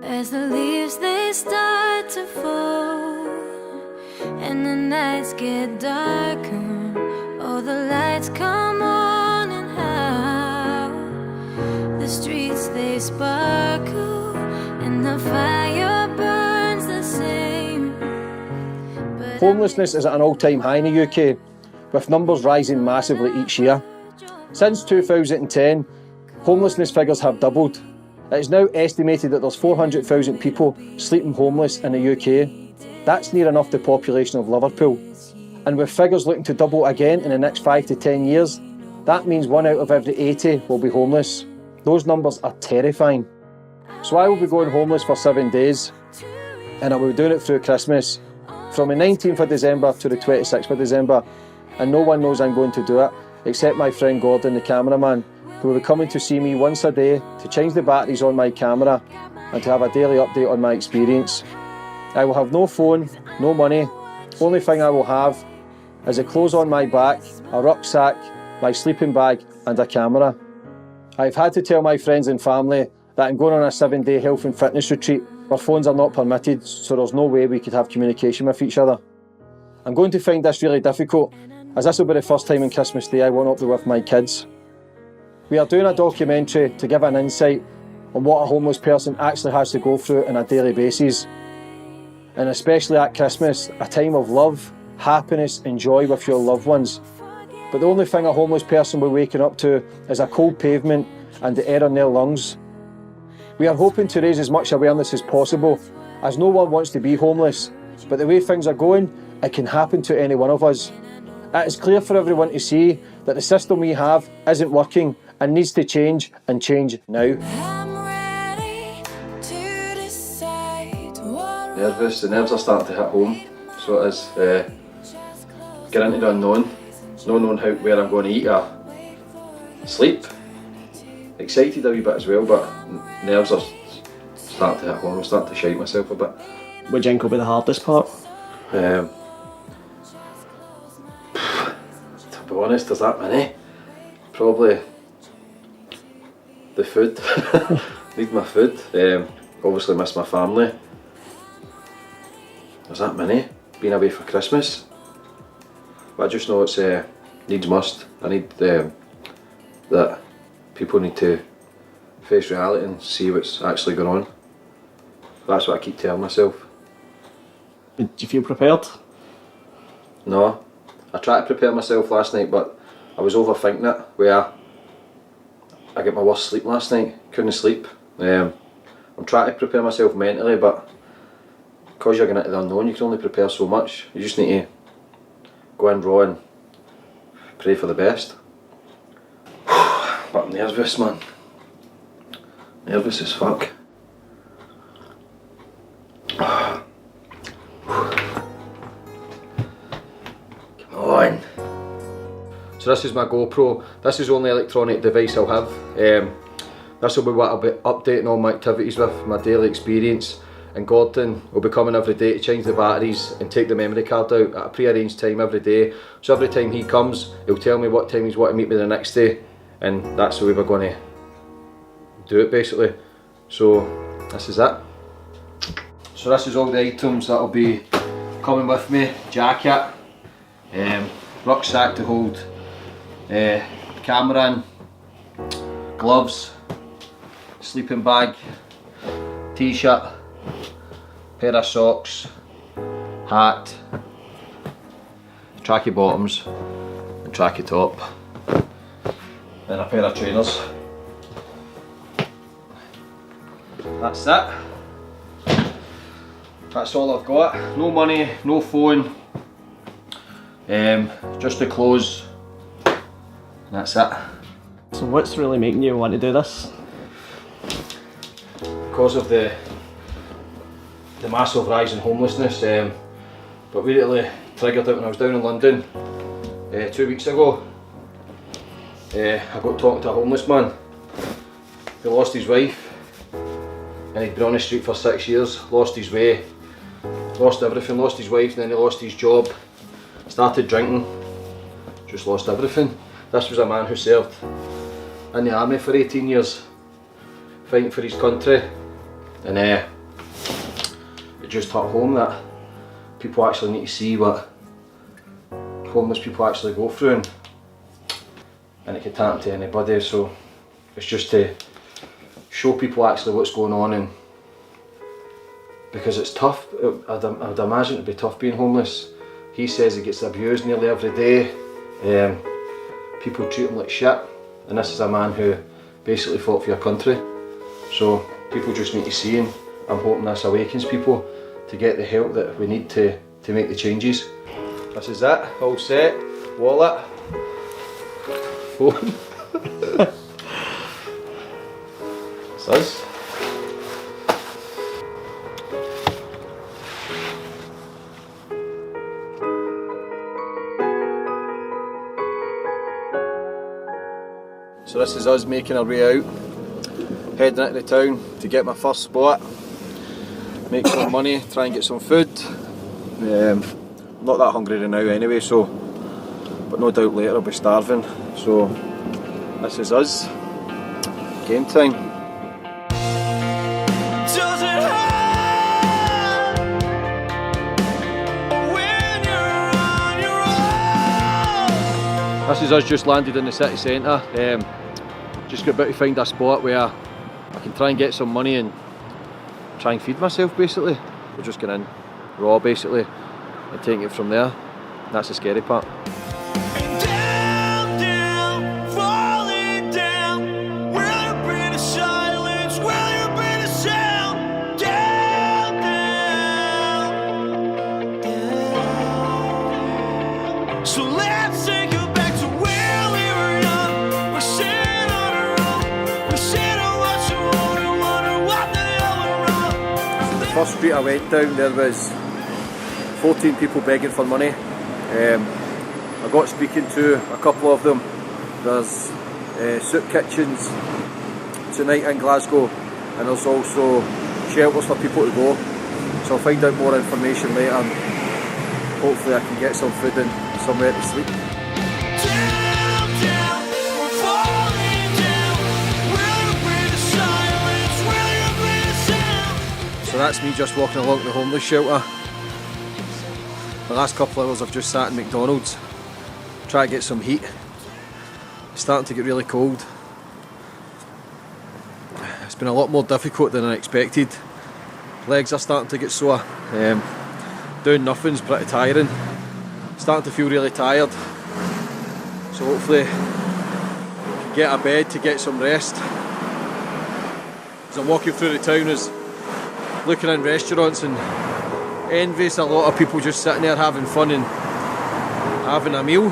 As the leaves they start to fall and the nights get darker, oh, the lights come on and how the streets they sparkle and the fire burns the same. Homelessness is at an all-time high in the UK, with numbers rising massively each year. Since 2010, homelessness figures have doubled. It is now estimated that there's 400,000 people sleeping homeless in the UK. That's near enough the population of Liverpool. And with figures looking to double again in the next 5 to 10 years, that means 1 out of every 80 will be homeless. Those numbers are terrifying. So I will be going homeless for 7 days, and I will be doing it through Christmas, from the 19th of December to the 26th of December, and no one knows I'm going to do it, except my friend Gordon, the cameraman, who will be coming to see me once a day to change the batteries on my camera and to have a daily update on my experience. I will have no phone, no money. Only thing I will have is the clothes on my back, a rucksack, my sleeping bag and a camera. I've had to tell my friends and family that I'm going on a 7-day health and fitness retreat where phones are not permitted, so there's no way we could have communication with each other. I'm going to find this really difficult, as this will be the first time on Christmas Day I will not be with my kids. We are doing a documentary to give an insight on what a homeless person actually has to go through on a daily basis. And especially at Christmas, a time of love, happiness and joy with your loved ones. But the only thing a homeless person will be waking up to is a cold pavement and the air in their lungs. We are hoping to raise as much awareness as possible, as no one wants to be homeless, but the way things are going, it can happen to any one of us. It is clear for everyone to see that the system we have isn't working and needs to change, and change now. Nervous, the nerves are starting to hit home, so it is. Get into the unknown, not knowing where I'm going to eat or sleep. Excited a wee bit as well, but nerves are starting to hit home. I'm starting to shite myself a bit. What do you think will be the hardest part? To be honest, there's that many. Probably the food. Need my food. Obviously miss my family. There's that many. Being away for Christmas. But I just know it's needs must. I need that people need to face reality and see what's actually going on. That's what I keep telling myself. Do you feel prepared? No. I tried to prepare myself last night, but I was overthinking it, where I get my worst sleep last night, couldn't sleep. I'm trying to prepare myself mentally, but because you're going into the unknown, you can only prepare so much. You just need to go in raw and pray for the best. But I'm nervous, man. Nervous as fuck. So this is my GoPro. This is the only electronic device I'll have. This will be what I'll be updating all my activities with, my daily experience. And Gordon will be coming every day to change the batteries and take the memory card out at a pre-arranged time every day. So every time he comes, he'll tell me what time he's wanting to meet me the next day. And that's the way we're going to do it basically. So this is it. So this is all the items that will be coming with me. Jacket, rucksack to hold camera in, gloves, sleeping bag, t-shirt, pair of socks, hat, tracky bottoms and tracky top, and a pair of trainers. That's it. That's all I've got. No money, no phone, just the clothes. That's it. So what's really making you want to do this? Because of the massive rise in homelessness, but we really triggered it when I was down in London 2 weeks ago. I got talking to a homeless man who lost his wife, and he'd been on the street for 6 years, lost his way, lost everything, lost his wife, and then he lost his job, started drinking, just lost everything. This was a man who served in the army for 18 years, fighting for his country, and it just hit home that people actually need to see what homeless people actually go through, and it can happen to anybody. So it's just to show people actually what's going on, and because it's tough. I would imagine it'd be tough being homeless. He says he gets abused nearly every day. People treat him like shit, and this is a man who basically fought for your country. So people just need to see, and I'm hoping this awakens people to get the help that we need to make the changes. This is it, all set, wallet, phone. It's us. So this is us making our way out, heading into the town to get my first spot, make some money, try and get some food. I'm not that hungry right now anyway, so, but no doubt later I'll be starving. So this is us, game time. This is us just landed in the city centre. Just got about to find a spot where I can try and get some money and try and feed myself basically. We're just going in raw basically and taking it from there. That's the scary part. First street I went down, there was 14 people begging for money. I got speaking to a couple of them. There's soup kitchens tonight in Glasgow, and there's also shelters for people to go. So I'll find out more information later, and hopefully I can get some food and somewhere to sleep. So that's me just walking along the homeless shelter. The last couple of hours I've just sat in McDonald's, try to get some heat. It's starting to get really cold. It's been a lot more difficult than I expected. Legs are starting to get sore. Doing nothing's pretty tiring. Starting to feel really tired. So hopefully I can get a bed to get some rest. As I'm walking through the town, is looking in restaurants and envious a lot of people just sitting there having fun and having a meal.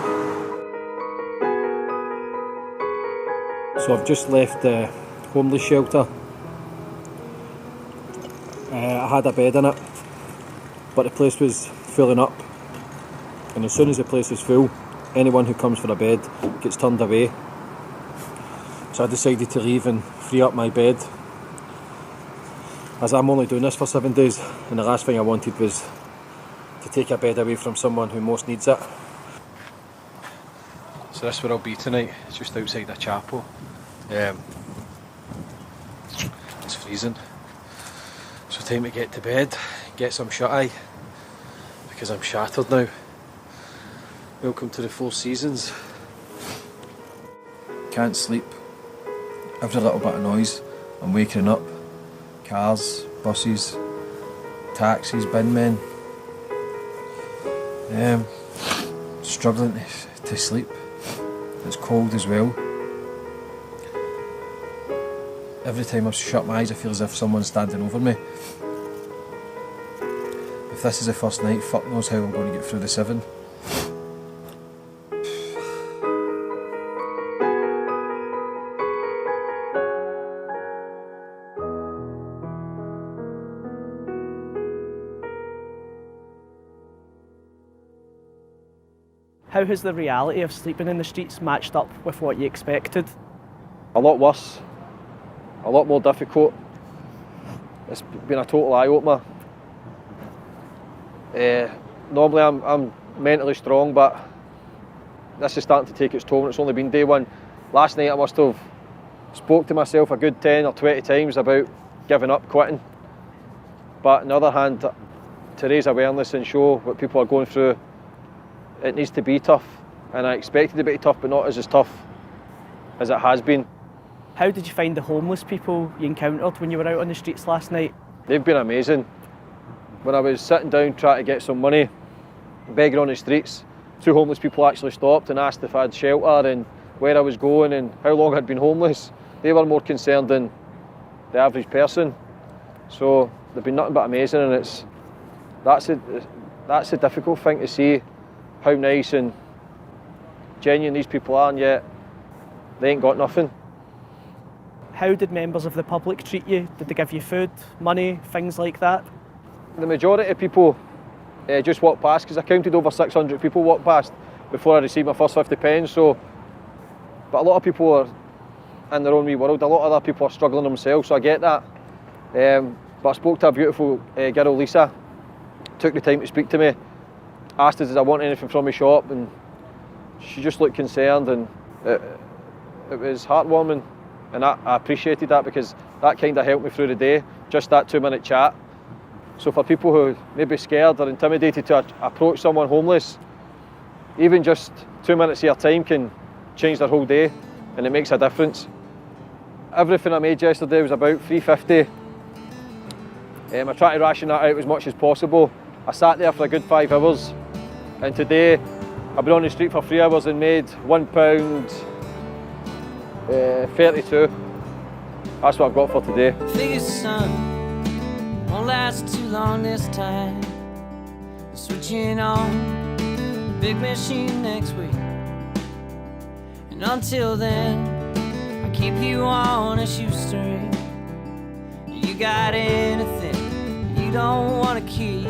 So I've just left the homeless shelter. I had a bed in it, but the place was filling up, and as soon as the place is full, anyone who comes for a bed gets turned away. So I decided to leave and free up my bed, as I'm only doing this for 7 days, and the last thing I wanted was to take a bed away from someone who most needs it. So this is where I'll be tonight, it's just outside a chapel. It's freezing, so time to get to bed, get some shut-eye, because I'm shattered now. Welcome to the Four Seasons. Can't sleep. Every little bit of noise, I'm waking up. Cars, buses, taxis, bin men. Struggling to sleep. It's cold as well. Every time I shut my eyes I feel as if someone's standing over me. If this is the first night, fuck knows how I'm going to get through the 7. How has the reality of sleeping in the streets matched up with what you expected? A lot worse, a lot more difficult. It's been a total eye-opener. Normally I'm mentally strong, but this is starting to take its toll, and it's only been day 1. Last night I must have spoke to myself a good 10 or 20 times about giving up, quitting. But on the other hand, to raise awareness and show what people are going through, it needs to be tough. And I expected it to be tough, but not as tough as it has been. How did you find the homeless people you encountered when you were out on the streets last night? They've been amazing. When I was sitting down trying to get some money, begging on the streets, 2 homeless people actually stopped and asked if I had shelter and where I was going and how long I'd been homeless. They were more concerned than the average person. So they've been nothing but amazing, and that's a difficult thing to see, how nice and genuine these people are, and yet they ain't got nothing. How did members of the public treat you? Did they give you food, money, things like that? The majority of people just walked past, because I counted over 600 people walked past before I received my first 50 pence. So, but a lot of people are in their own wee world. A lot of other people are struggling themselves, so I get that. But I spoke to a beautiful girl, Lisa, took the time to speak to me, asked us, did I want anything from my shop, and she just looked concerned, and it was heartwarming, and I appreciated that, because that kind of helped me through the day, just that 2-minute chat. So for people who may be scared or intimidated to approach someone homeless, even just 2 minutes of your time can change their whole day, and it makes a difference. Everything I made yesterday was about $3.50. I tried to ration that out as much as possible. I sat there for a good 5 hours, and today I've been on the street for 3 hours and made £1.32. That's what I've got for today. Figure sun won't last too long this time. Switching on big machine next week, and until then I keep you on a shoestring. You got anything you don't want to keep?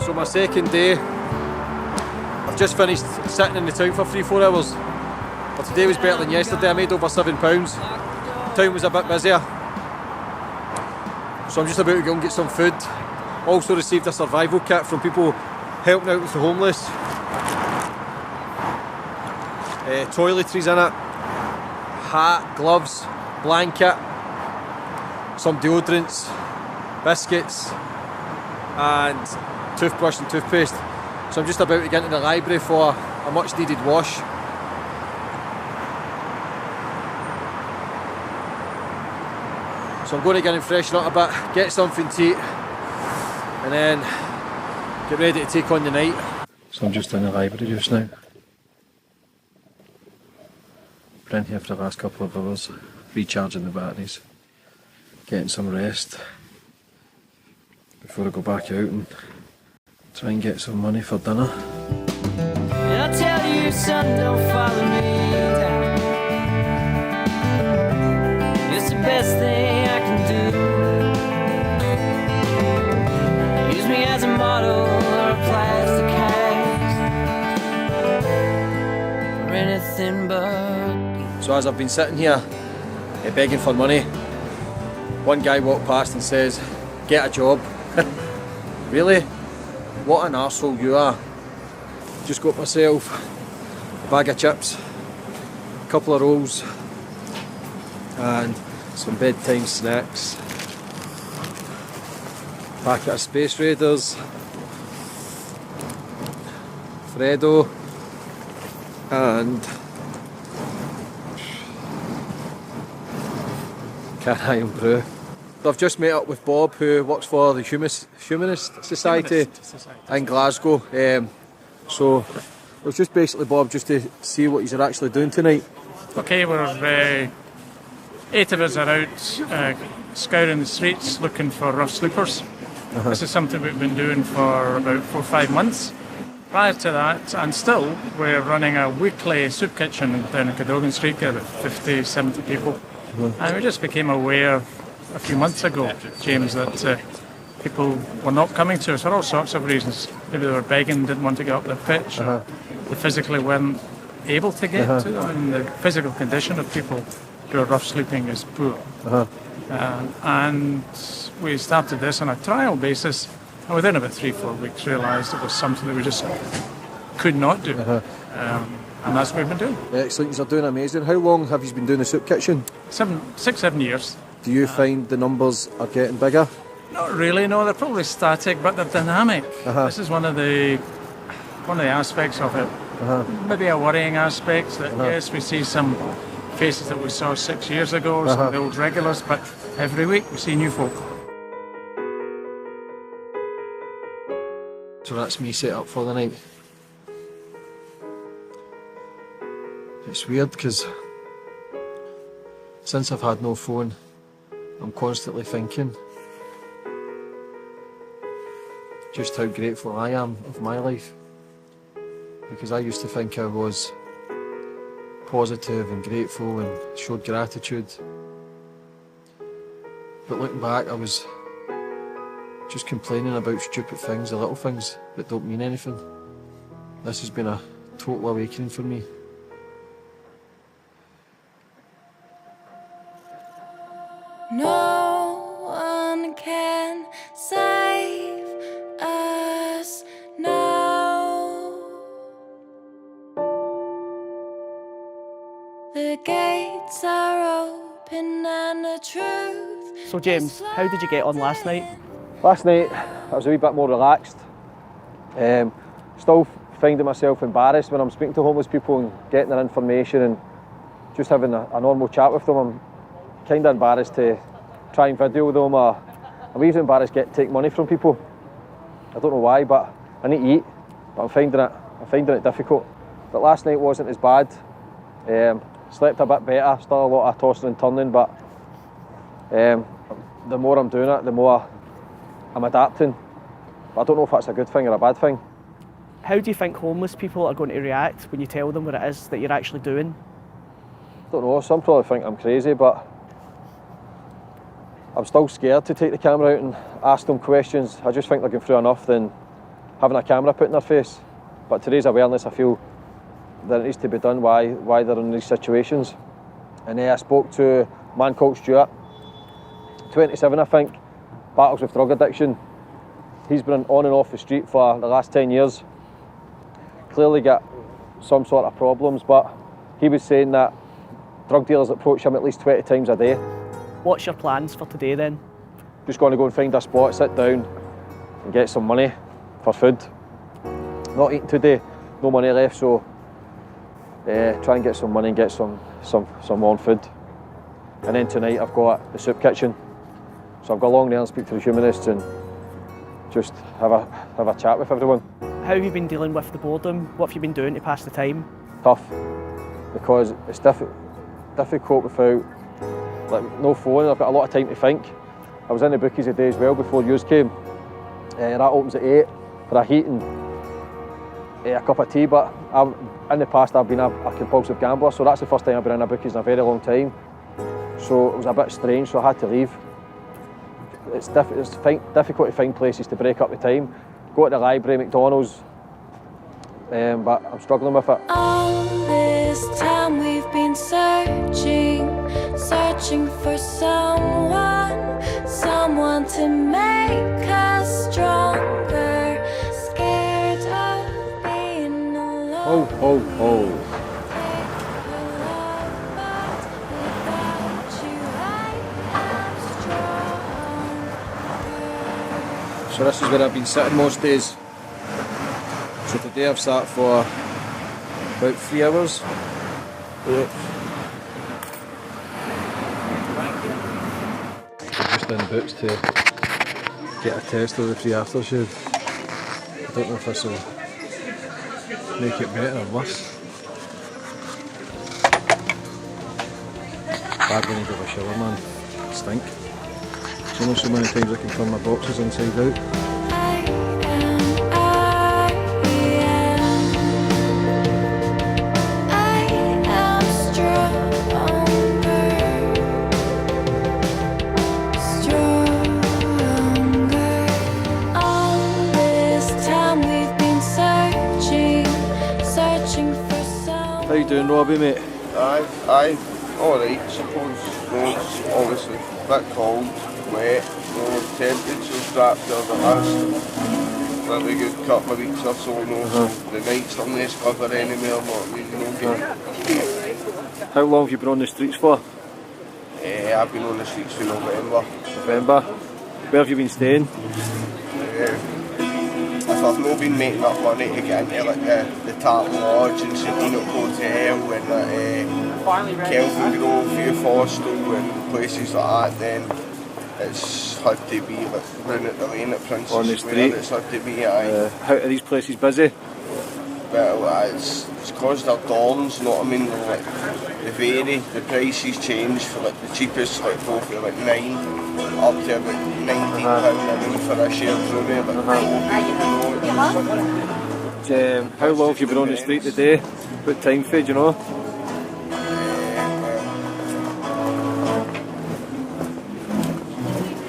So my second day, I've just finished sitting in the town for 3-4 hours. But today was better than yesterday. I made over £7. Town was a bit busier. So I'm just about to go and get some food. Also received a survival kit from people helping out with the homeless. Toiletries in it, hat, gloves, blanket, some deodorants, biscuits, and toothbrush and toothpaste. So I'm just about to get into the library for a much needed wash. So I'm going to get and freshen up a bit, get something to eat, and then get ready to take on the night. So I'm just in the library just now. Been here for the last couple of hours, recharging the batteries, getting some rest before I go back out and try and get some money for dinner. And I'll tell you, son, don't follow me down. It's the best thing I can do. Use me as a model or a plastic cast for anything but. So as I've been sitting here begging for money, one guy walked past and says, "Get a job." Really? What an arsehole you are. Just got myself a bag of chips, a couple of rolls, and some bedtime snacks, packet of Space Raiders, Freddo, and Caribbean brew. I've just met up with Bob, who works for the Humanist Society in Glasgow. So it was just basically Bob just to see what you're actually doing tonight. Okay, we're 8 of us are out scouring the streets looking for rough sleepers. This is something we've been doing for about 4 or 5 months. Prior to that, and still, we're running a weekly soup kitchen down in Cadogan Street, get about 50, 70 people. And we just became aware a few months ago, James, that people were not coming to us for all sorts of reasons. Maybe they were begging, didn't want to get up the pitch, or they physically weren't able to get to them. And the physical condition of people who are rough sleeping is poor. And we started this on a trial basis, and within about 3-4 weeks realised it was something that we just could not do. And that's what we've been doing. Excellent, you're doing amazing. How long have you been doing the soup kitchen? 7 years. Do you find the numbers are getting bigger? Not really, no, they're probably static, but they're dynamic. This is one of the aspects of it. Maybe a worrying aspect that yes, we see some faces that we saw 6 years ago, some of the old regulars, but every week we see new folk. So that's me set up for the night. It's weird because since I've had no phone, I'm constantly thinking just how grateful I am of my life. Because I used to think I was positive and grateful and showed gratitude. But looking back, I was just complaining about stupid things, the little things that don't mean anything. This has been a total awakening for me. No one can save us now. The gates are open and the truth. So James, how did you get on last night? Last night I was a wee bit more relaxed. Still finding myself embarrassed when I'm speaking to homeless people and getting their information and just having a normal chat with them. I'm kind of embarrassed to try and video them, or I'm even embarrassed to take money from people. I don't know why, but I need to eat. But I'm finding it difficult. But last night wasn't as bad. Slept a bit better. Still a lot of tossing and turning, but the more I'm doing it, the more I'm adapting. But I don't know if that's a good thing or a bad thing. How do you think homeless people are going to react when you tell them what it is that you're actually doing? I don't know, some probably think I'm crazy, but I'm still scared to take the camera out and ask them questions. I just think they're going through enough than having a camera put in their face. But to raise awareness, I feel that it needs to be done, why they're in these situations. And I spoke to a man called Stuart, 27 I think, battles with drug addiction. He's been on and off the street for the last 10 years. Clearly got some sort of problems, but he was saying that drug dealers approach him at least 20 times a day. What's your plans for today then? Just going to go and find a spot, sit down and get some money for food. Not eating today, no money left, so try and get some money and get some more food. And then tonight I've got the soup kitchen. So I've got along there and speak to the humanists and just have a chat with everyone. How have you been dealing with the boredom? What have you been doing to pass the time? Tough, because it's difficult without no phone. I've got a lot of time to think. I was in the bookies a day as well before yous came. That opens at 8 for a heat and a cup of tea, but in the past I've been a compulsive gambler, so that's the first time I've been in a bookies in a very long time. So it was a bit strange, so I had to leave. It's difficult to find places to break up the time. Go to the library, McDonald's, but I'm struggling with it. All this time we've been searching for someone to make us stronger, scared of being alone. Oh. So this is where I've been sitting most days. So today I've sat for about 3 hours. Just in boots to get a test of the free aftershave. I don't know if this will make it better or worse. Bad when you give a shower, man. Stink. There's only so many times I can turn my boxes inside out. How you doing, Robbie, mate? Aye, alright, suppose. It's obviously a bit cold, wet, temperatures dropped over the last for a good couple of weeks or so, no, so the nights are less covered anymore, but we How long have you been on the streets for? I've been on the streets for November. November. Where have you been staying? If I've not been making up money to get into like the Tartan Lodge and St Enoch Hotel and Kelvin Grove, Hostel and places like that, then it's had to be like down at the lane at Princess on the Square. street. It's had to be, aye. How are these places busy? Well, it's because they're dorms, you know what I mean? Like, they vary, the prices change for like the cheapest, like go for like 9 up to about £19 a room for a shared room, like How long have you been on the street today? What time for, do you know?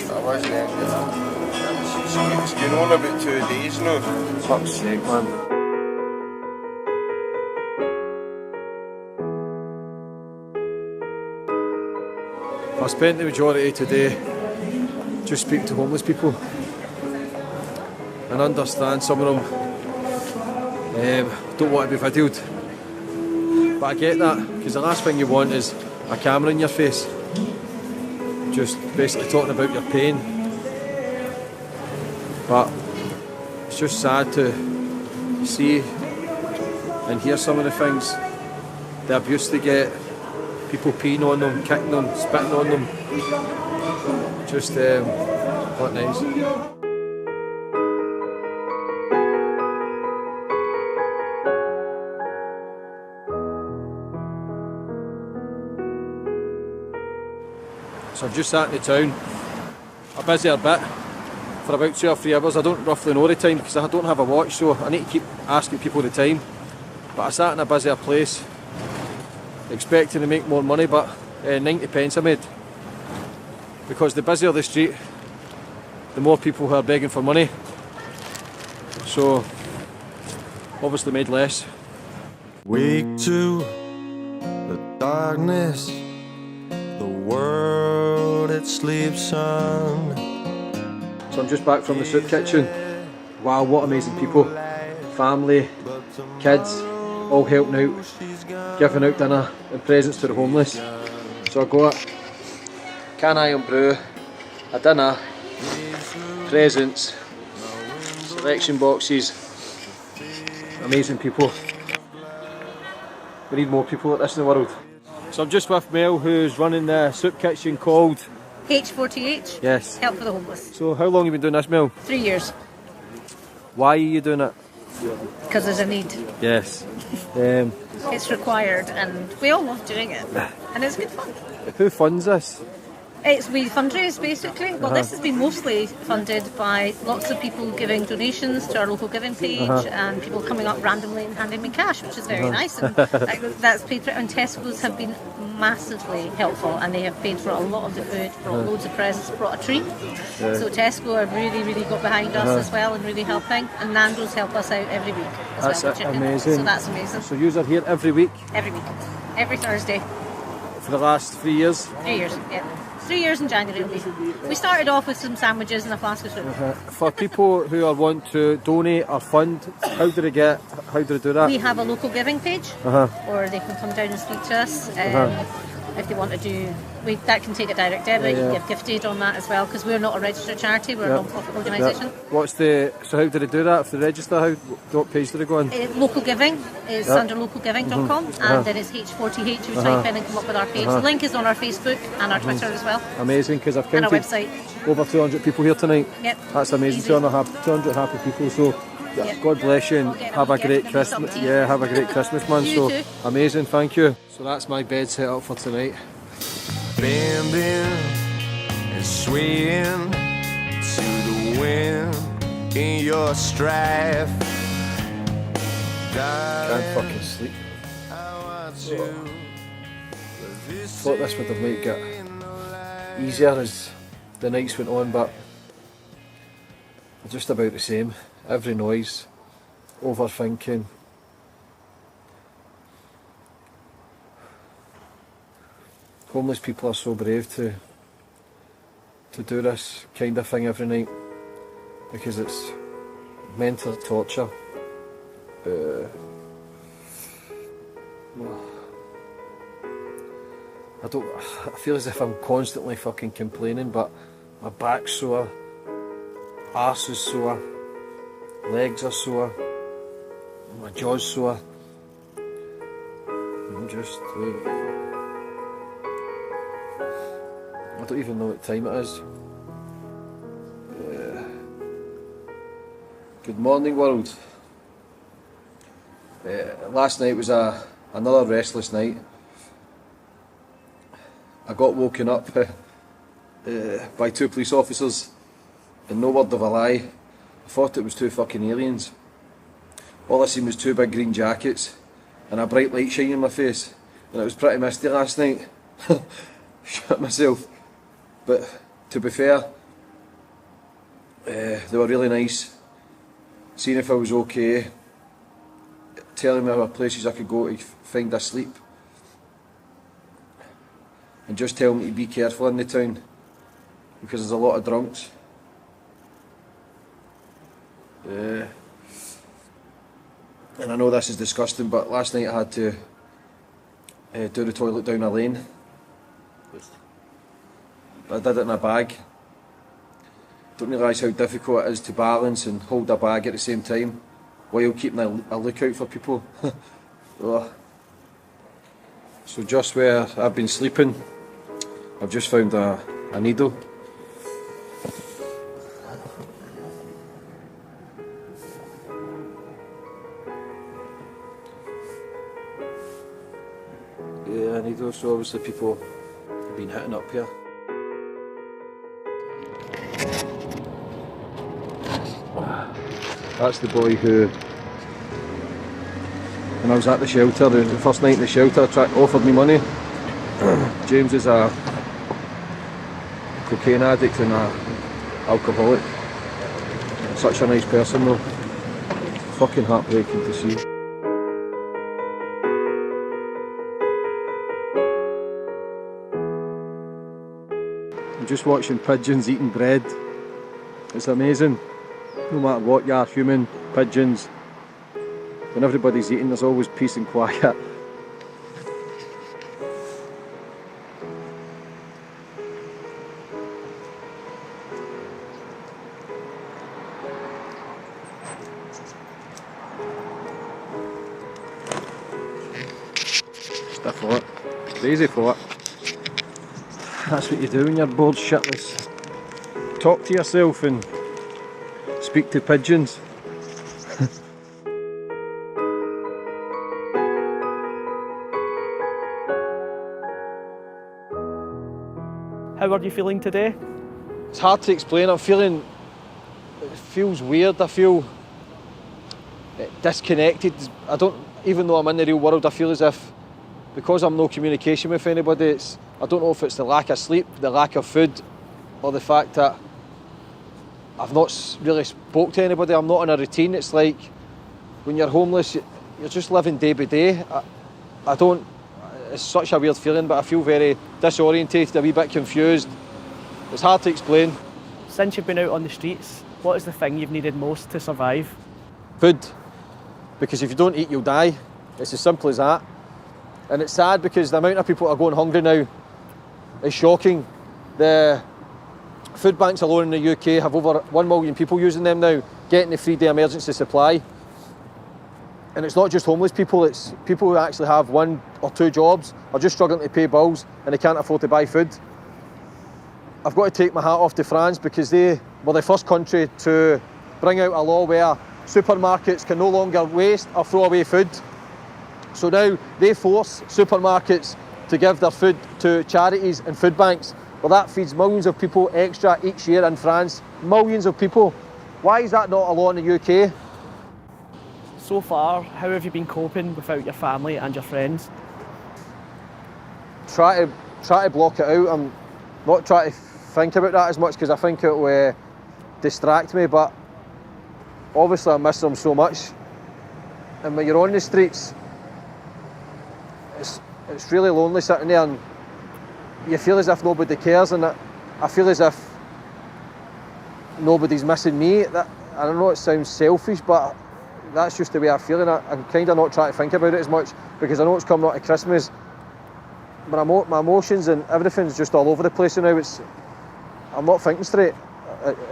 I wasn't it's going on about 2 days now. Fuck's sake, man. I spent the majority of today just speaking to homeless people and understand some of them don't want to be videoed, but I get that because the last thing you want is a camera in your face just basically talking about your pain, but it's just sad to see and hear some of the things, the abuse they get, people peeing on them, kicking them, spitting on them. Just not nice. So I've just sat in the town, a busier bit, for about 2 or 3 hours. I don't roughly know the time because I don't have a watch, so I need to keep asking people the time. But I sat in a busier place, expecting to make more money, but 90 pence I made. Because the busier the street, the more people who are begging for money. So, obviously made less. Wake to the darkness, the world it sleeps on. So I'm just back from the soup kitchen. Wow, what amazing people. Family, kids, all helping out, giving out dinner and presents to the homeless. So I got can iron brew, a dinner, presents, selection boxes. Amazing people. We need more people like this in the world. So I'm just with Mel, who's running the soup kitchen called H40H. Yes. Help for the homeless. So how long have you been doing this, Mel? 3 years. Why are you doing it? Because there's a need. Yes. It's required and we all love doing it. And it's good fun. Who funds this? We fundraise basically. Well, this has been mostly funded by lots of people giving donations to our local giving page and people coming up randomly and handing me cash, which is very nice. And that's paid for. And Tesco's have been massively helpful and they have paid for a lot of the food, brought loads of presents, brought a treat. So Tesco have really got behind us as well and really helping. And Nando's help us out every week as That's well with chicken. amazing. So that's amazing. So you are here every week? Every week. Every Thursday. For the last 3 years? 3 years, yeah. 3 years in January it'll be. We started off with some sandwiches and a flask of soup. For people who are want to donate or fund, how do they do that? We have a local giving page, or they can come down and speak to us. If they want to do, that can take a direct debit. You can give gift aid on that as well, because we're not a registered charity, we're a non-profit organisation. So how do they do that? If they register, what page do they go on? Local giving is under localgiving.com, and then it's H40H. You type in and come up with our page. The link is on our Facebook and our Twitter as well. Amazing, because I've And our counted website. over 200 people here tonight. Yep. That's amazing. Easy. 200 happy people. So God bless you and have a great Christmas. Yeah, have a great Christmas, man. You so too. amazing, thank you. So that's my bed set up for tonight. Bending and swaying to the wind in your strife. Can't fucking sleep. Thought this would have made it easier as the nights went on, but just about the same. Every noise, overthinking. Homeless people are so brave to do this kind of thing every night, because it's mental torture. I feel as if I'm constantly fucking complaining, but my back's sore, arse is sore, legs are sore, my jaw's sore. I'm just... I don't even know what time it is. Good morning, world. Last night was another restless night. I got woken up by 2 police officers, and no word of a lie, I thought it was 2 fucking aliens. All I seen was 2 big green jackets and a bright light shining in my face, and it was pretty misty last night. Shit myself. But to be fair, they were really nice, seeing if I was okay, telling me what places I could go to find a sleep, and just tell me to be careful in the town because there's a lot of drunks. And I know this is disgusting, but last night I had to do the toilet down a lane. But I did it in a bag. Don't realise how difficult it is to balance and hold a bag at the same time while keeping a lookout for people. Oh. So just where I've been sleeping, I've just found a needle. Yeah, a needle, so obviously people have been hitting up here. That's the boy who, when I was at the shelter, the first night in the shelter, offered me money. James is a cocaine addict and an alcoholic. Such a nice person though. Fucking heartbreaking to see. I'm just watching pigeons eating bread. It's amazing. No matter what you are, human, pigeons, when everybody's eating there's always peace and quiet. Stiff for it. Crazy for it. That's what you do when you're bored shitless. Talk to yourself and speak to pigeons. How are you feeling today? It's hard to explain. It feels weird. I feel disconnected. I don't, even though I'm in the real world, I feel as if, because I'm no communication with anybody, I don't know if it's the lack of sleep, the lack of food, or the fact that I've not really spoke to anybody. I'm not in a routine. It's like when you're homeless, you're just living day by day. I don't, it's such a weird feeling, but I feel very disorientated, a wee bit confused. It's hard to explain. Since you've been out on the streets, what is the thing you've needed most to survive? Food. Because if you don't eat, you'll die. It's as simple as that. And it's sad because the amount of people that are going hungry now is shocking. The food banks alone in the UK have over 1 million people using them now, getting the 3-day emergency supply. And it's not just homeless people, it's people who actually have 1 or 2 jobs, are just struggling to pay bills and they can't afford to buy food. I've got to take my hat off to France because they were the first country to bring out a law where supermarkets can no longer waste or throw away food. So now they force supermarkets to give their food to charities and food banks. Well, that feeds millions of people extra each year in France. Millions of people. Why is that not a law in the UK? So far, how have you been coping without your family and your friends? Try to block it out. I'm not trying to think about that as much because I think it will distract me, but obviously I miss them so much. And when you're on the streets, it's really lonely sitting there and you feel as if nobody cares, and I feel as if nobody's missing me. I know it sounds selfish, but that's just the way I feel, and I'm kind of not trying to think about it as much because I know it's coming up to Christmas. But my emotions and everything's just all over the place now. I'm not thinking straight.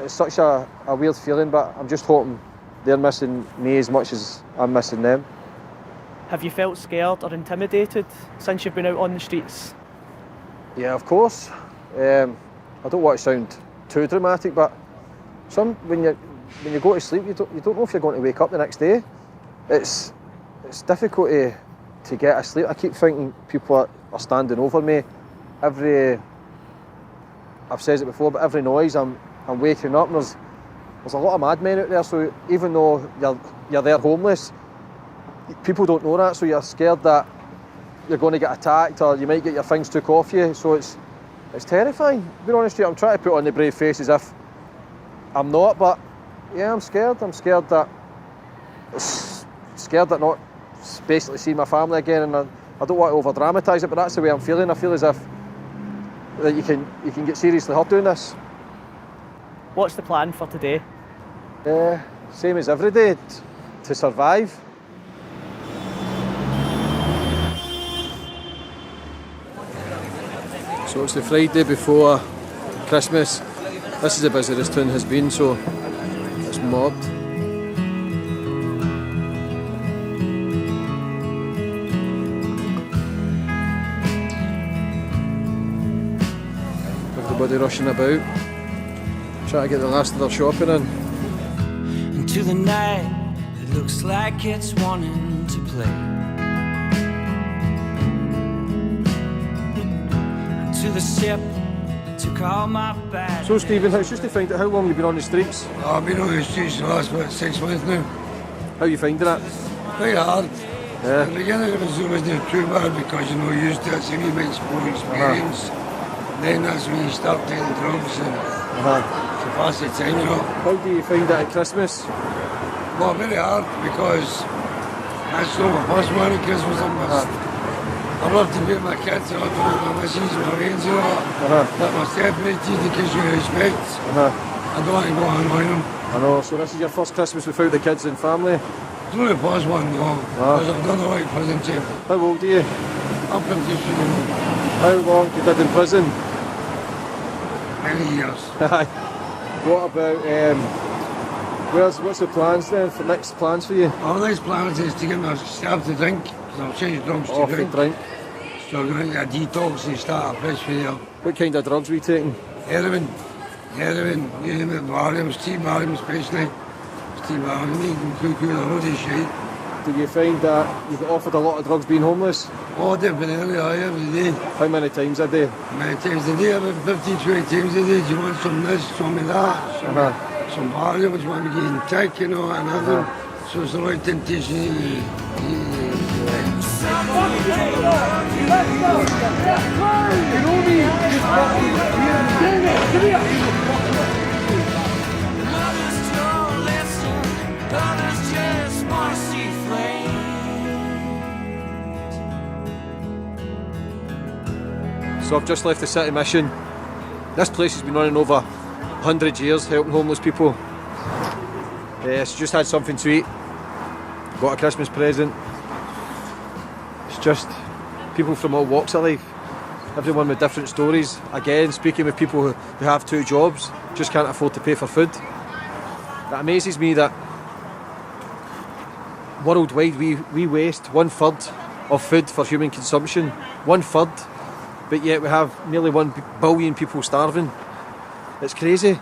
It's such a weird feeling, but I'm just hoping they're missing me as much as I'm missing them. Have you felt scared or intimidated since you've been out on the streets? Yeah, of course. I don't want to sound too dramatic, but when you go to sleep, you don't know if you're going to wake up the next day. It's difficult to get asleep. I keep thinking people are standing over me. I've said it before, but every noise I'm waking up, and there's a lot of madmen out there. So even though you're there homeless, people don't know that. So you're scared that you're going to get attacked or you might get your things took off you. So it's terrifying. Being honest with you, I'm trying to put on the brave face as if I'm not, but yeah, I'm scared. I'm scared that not basically seeing my family again, and I don't want to over dramatise it, but that's the way I'm feeling. I feel as if that you can get seriously hurt doing this. What's the plan for today? Same as every day, to survive. So it's the Friday before Christmas. This is the busiest this town has been, so it's mobbed. Everybody rushing about, trying to get the last of their shopping in. Into the night, it looks like it's wanting to play. To the ship, took all my bad. So Stephen, it's just to find out how long you've been on the streets. I've been on the streets the last 6 months now. How are you finding it? Quite hard. Yeah. In the beginning it wasn't too bad because you're not used to it, so you make more experience. Then that's when you start taking drugs and it's a fast time, you know. How do you find it at Christmas? Well, very hard because that's not my first one at Christmas. I love to be with my kids, I love to be with my missus, my friends, you know. Let my separated in case you respect. I don't want to go annoying them. I know, so this is your first Christmas without the kids and family? It's only the first one, no, because I've done a lot of prison time. How old are you? I'm 53. How long you did in prison? Many years. What about, what's the plans then, for next plans for you? Our next plans is to get myself to drink, because I've changed drugs to drink. So I'm going to get a detox and start a fresh for What kind of drugs were you taking? Heroin, you name it, barium, steam barium especially. Steam barium, making cuckoo, a load of shit. Did you find that you got offered a lot of drugs being homeless? Oh, definitely, every day. How many times a day? Many times a day, about 15, 20 times a day. Do you want some this, some of that? Some barium, do you want me getting tick, you know, and other. So it's a lot of temptation. So I've just left the city mission. This place has been running over 100 years, helping homeless people. So just had something to eat, got a Christmas present. It's just people from all walks of life, everyone with different stories. Again, speaking with people who have 2 jobs, just can't afford to pay for food. It amazes me that worldwide we waste 1/3 of food for human consumption. 1/3. But yet we have nearly 1 billion people starving. It's crazy.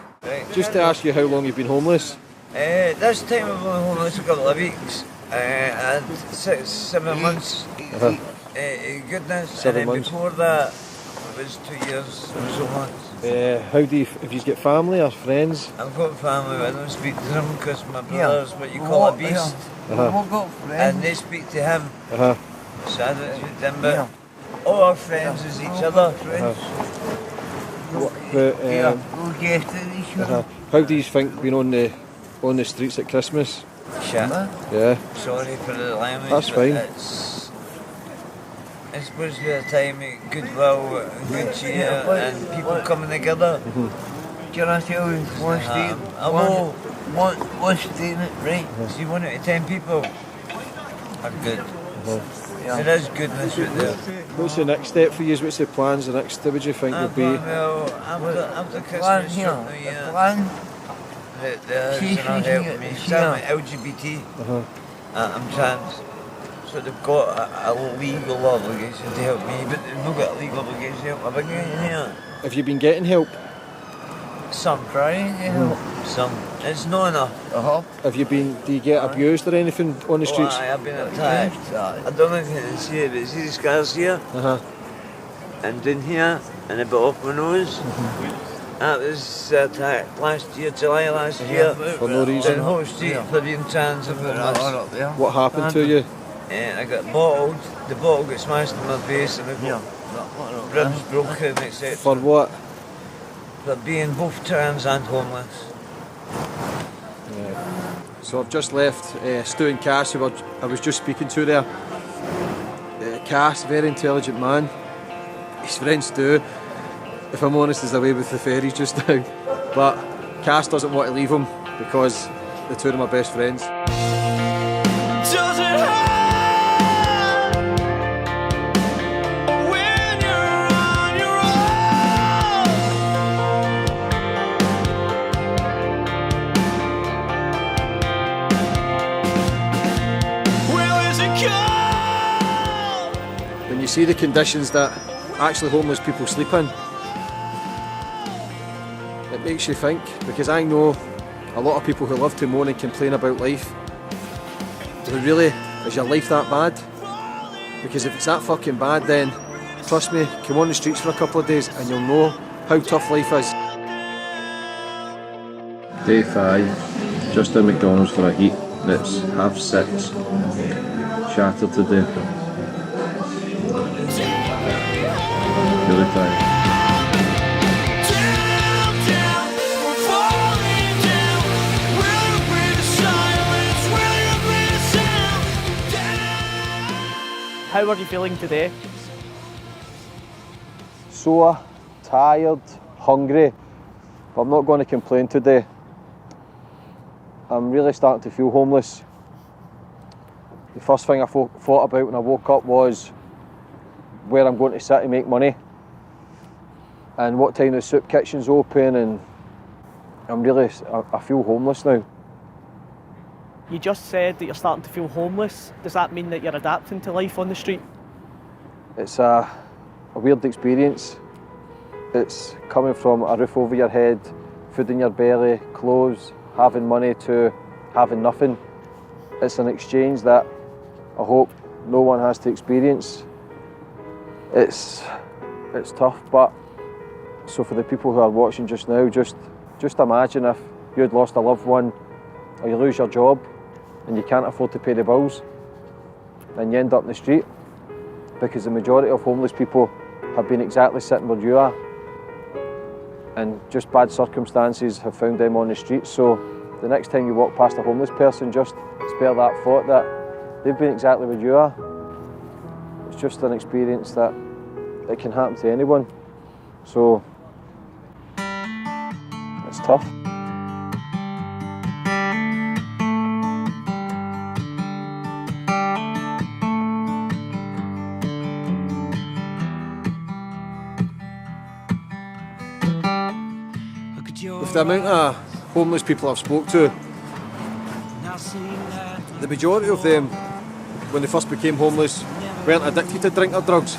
Just to ask you how long you've been homeless. This time I've been homeless a couple of weeks and 7 months. Goodness. 7 months. Before that it was 2 years or so months. How do you, if you get family or friends? I've got family, but I don't speak to them because my brother's what you call a beast. And they speak to him. So I don't speak to him, but all our friends is each other. How do you think being on the streets at Christmas? Shit. Yeah. Sorry for the language. That's fine. It's supposed to be a time of goodwill and good cheer and people coming together. can I tell you one statement? One statement, right? See, 1 out of 10 people are good. There is goodness out there. What's the next step for you? What's the plans? The next, what do you think will be? Well, after Christmas, the plan that there's not helping me. I'm LGBT. I'm trans. So they've got a legal obligation to help me, but they've not got a legal obligation to help my big here. Have you been getting help? Some trying to help, some. It's not enough. Have you been? Do you get abused or anything on the streets? I've been attacked. I don't know if you can see it, but see the scars here? And down here, and a bit off my nose. That was attacked last year, July last year. For no reason? In Hope Street for being trans and What happened to you? I got bottled. The bottle got smashed in my face and I got ribs broken, etc. For what? For being both trans and homeless. So I've just left Stu and Cass, who I was just speaking to there. Cass, very intelligent man. His friend Stu, if I'm honest, is away with the fairies just now. But Cass doesn't want to leave him because the two of them are best friends. When you see the conditions that actually homeless people sleep in, it makes you think, because I know a lot of people who love to moan and complain about life. But really, is your life that bad? Because if it's that fucking bad, then trust me, come on the streets for a couple of days and you'll know how tough life is. Day 5, just at McDonald's for a eat. It's 6:30. Shattered today. Really tired. How are you feeling today? Sore, tired, hungry, but I'm not going to complain today. I'm really starting to feel homeless. The first thing I thought about when I woke up was where I'm going to sit to make money and what time the soup kitchen's open, and I feel homeless now. You just said that you're starting to feel homeless. Does that mean that you're adapting to life on the street? It's a weird experience. It's coming from a roof over your head, food in your belly, clothes, having money to having nothing. It's an exchange that I hope no one has to experience. It's tough, but so for the people who are watching just now, just imagine if you had lost a loved one or you lose your job and you can't afford to pay the bills and you end up in the street, because the majority of homeless people have been exactly sitting where you are, and just bad circumstances have found them on the street. So the next time you walk past a homeless person, just spare that thought that they've been exactly where you are. It's just an experience that it can happen to anyone. So it's tough. With the amount of homeless people I've spoke to, the majority of them, when they first became homeless, weren't addicted to drink or drugs.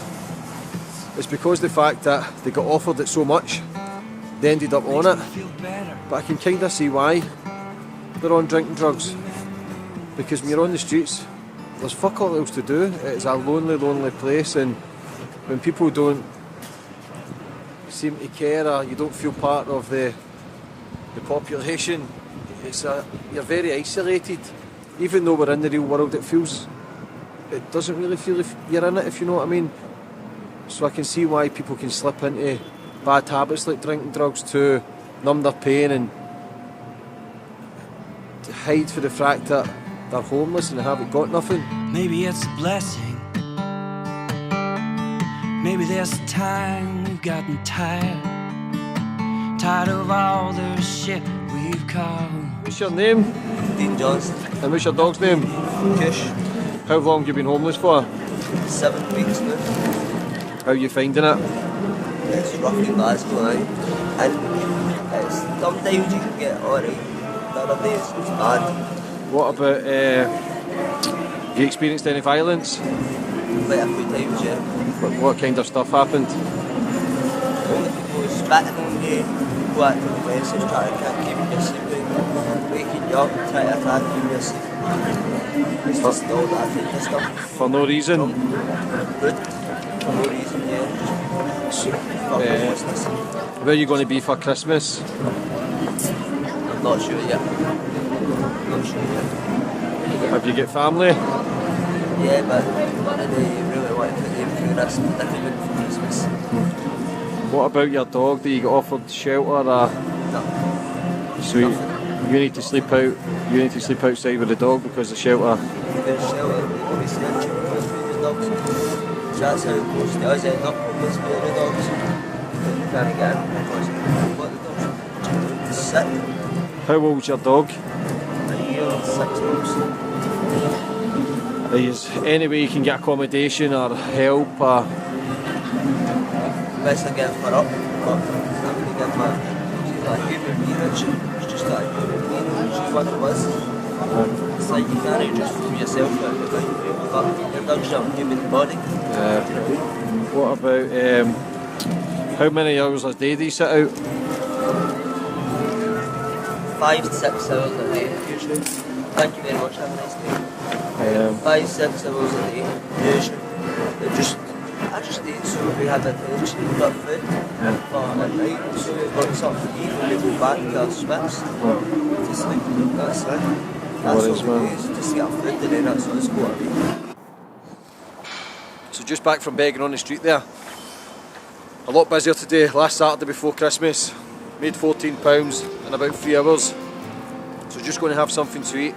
It's because the fact that they got offered it so much, they ended up on it. But I can kind of see why they're on drinking drugs. Because when you're on the streets, there's fuck all else to do. It's a lonely, lonely place, and when people don't seem to care or you don't feel part of the population, you're very isolated. Even though we're in the real world, it doesn't really feel if you're in it, if you know what I mean. So I can see why people can slip into bad habits like drinking drugs to numb their pain and to hide for the fact that they're homeless and they haven't got nothing. Maybe it's a blessing. Maybe there's a time we've gotten tired. tired of all the shit we've caught. What's your name? Dean Johnson. And what's your dog's name? Kush. How long have you been homeless for? 7 weeks now. How are you finding it? It's rough in Glasgow, aye. And it's, sometimes you can get alright. The other days it's bad. What about, have you experienced any violence? Quite a few times, yeah. What kind of stuff happened? Only people spitting on you, people acting aggressive, trying to keep you sleeping, waking you up, trying to attack you in your sleep. It's just all that kind of stuff. For no reason? Good. For no reason, yeah. Where are you going to be for Christmas? I'm not sure yet. Not sure yet. Have you got family? Yeah, but they really want to put them through this difficult for Christmas. What about your dog? Do you get offered shelter? Or? No. So you need to sleep out. You need to sleep outside with the dog because the shelter. There's shelter, obviously, and children with the dogs. So that's how it goes. They always end up homeless with the dogs. They can't get in because what the dogs are sick. How old's your dog? A year and 6 months. Is any way you can get accommodation or help? Or Best I get for up, but I'm going to get my. She's like a human being, and she's just like a human being. She's one of us. It's like you can't just throw yourself out the way, but your dog's your human body. what about how many hours a day do you sit out? 5 to 6 hours a day, usually. Thank you very much, have a nice day. 5, 6 hours a day, usually. I just eat so we had a lunch, we've got food for at night, so we've got something to eat when we go back to our swims to sleep. That's it. That's all we do, is just get our food and then that's all it's got to be. So just back from begging on the street there. A lot busier today, last Saturday before Christmas. Made £14 in about 3 hours. So just going to have something to eat,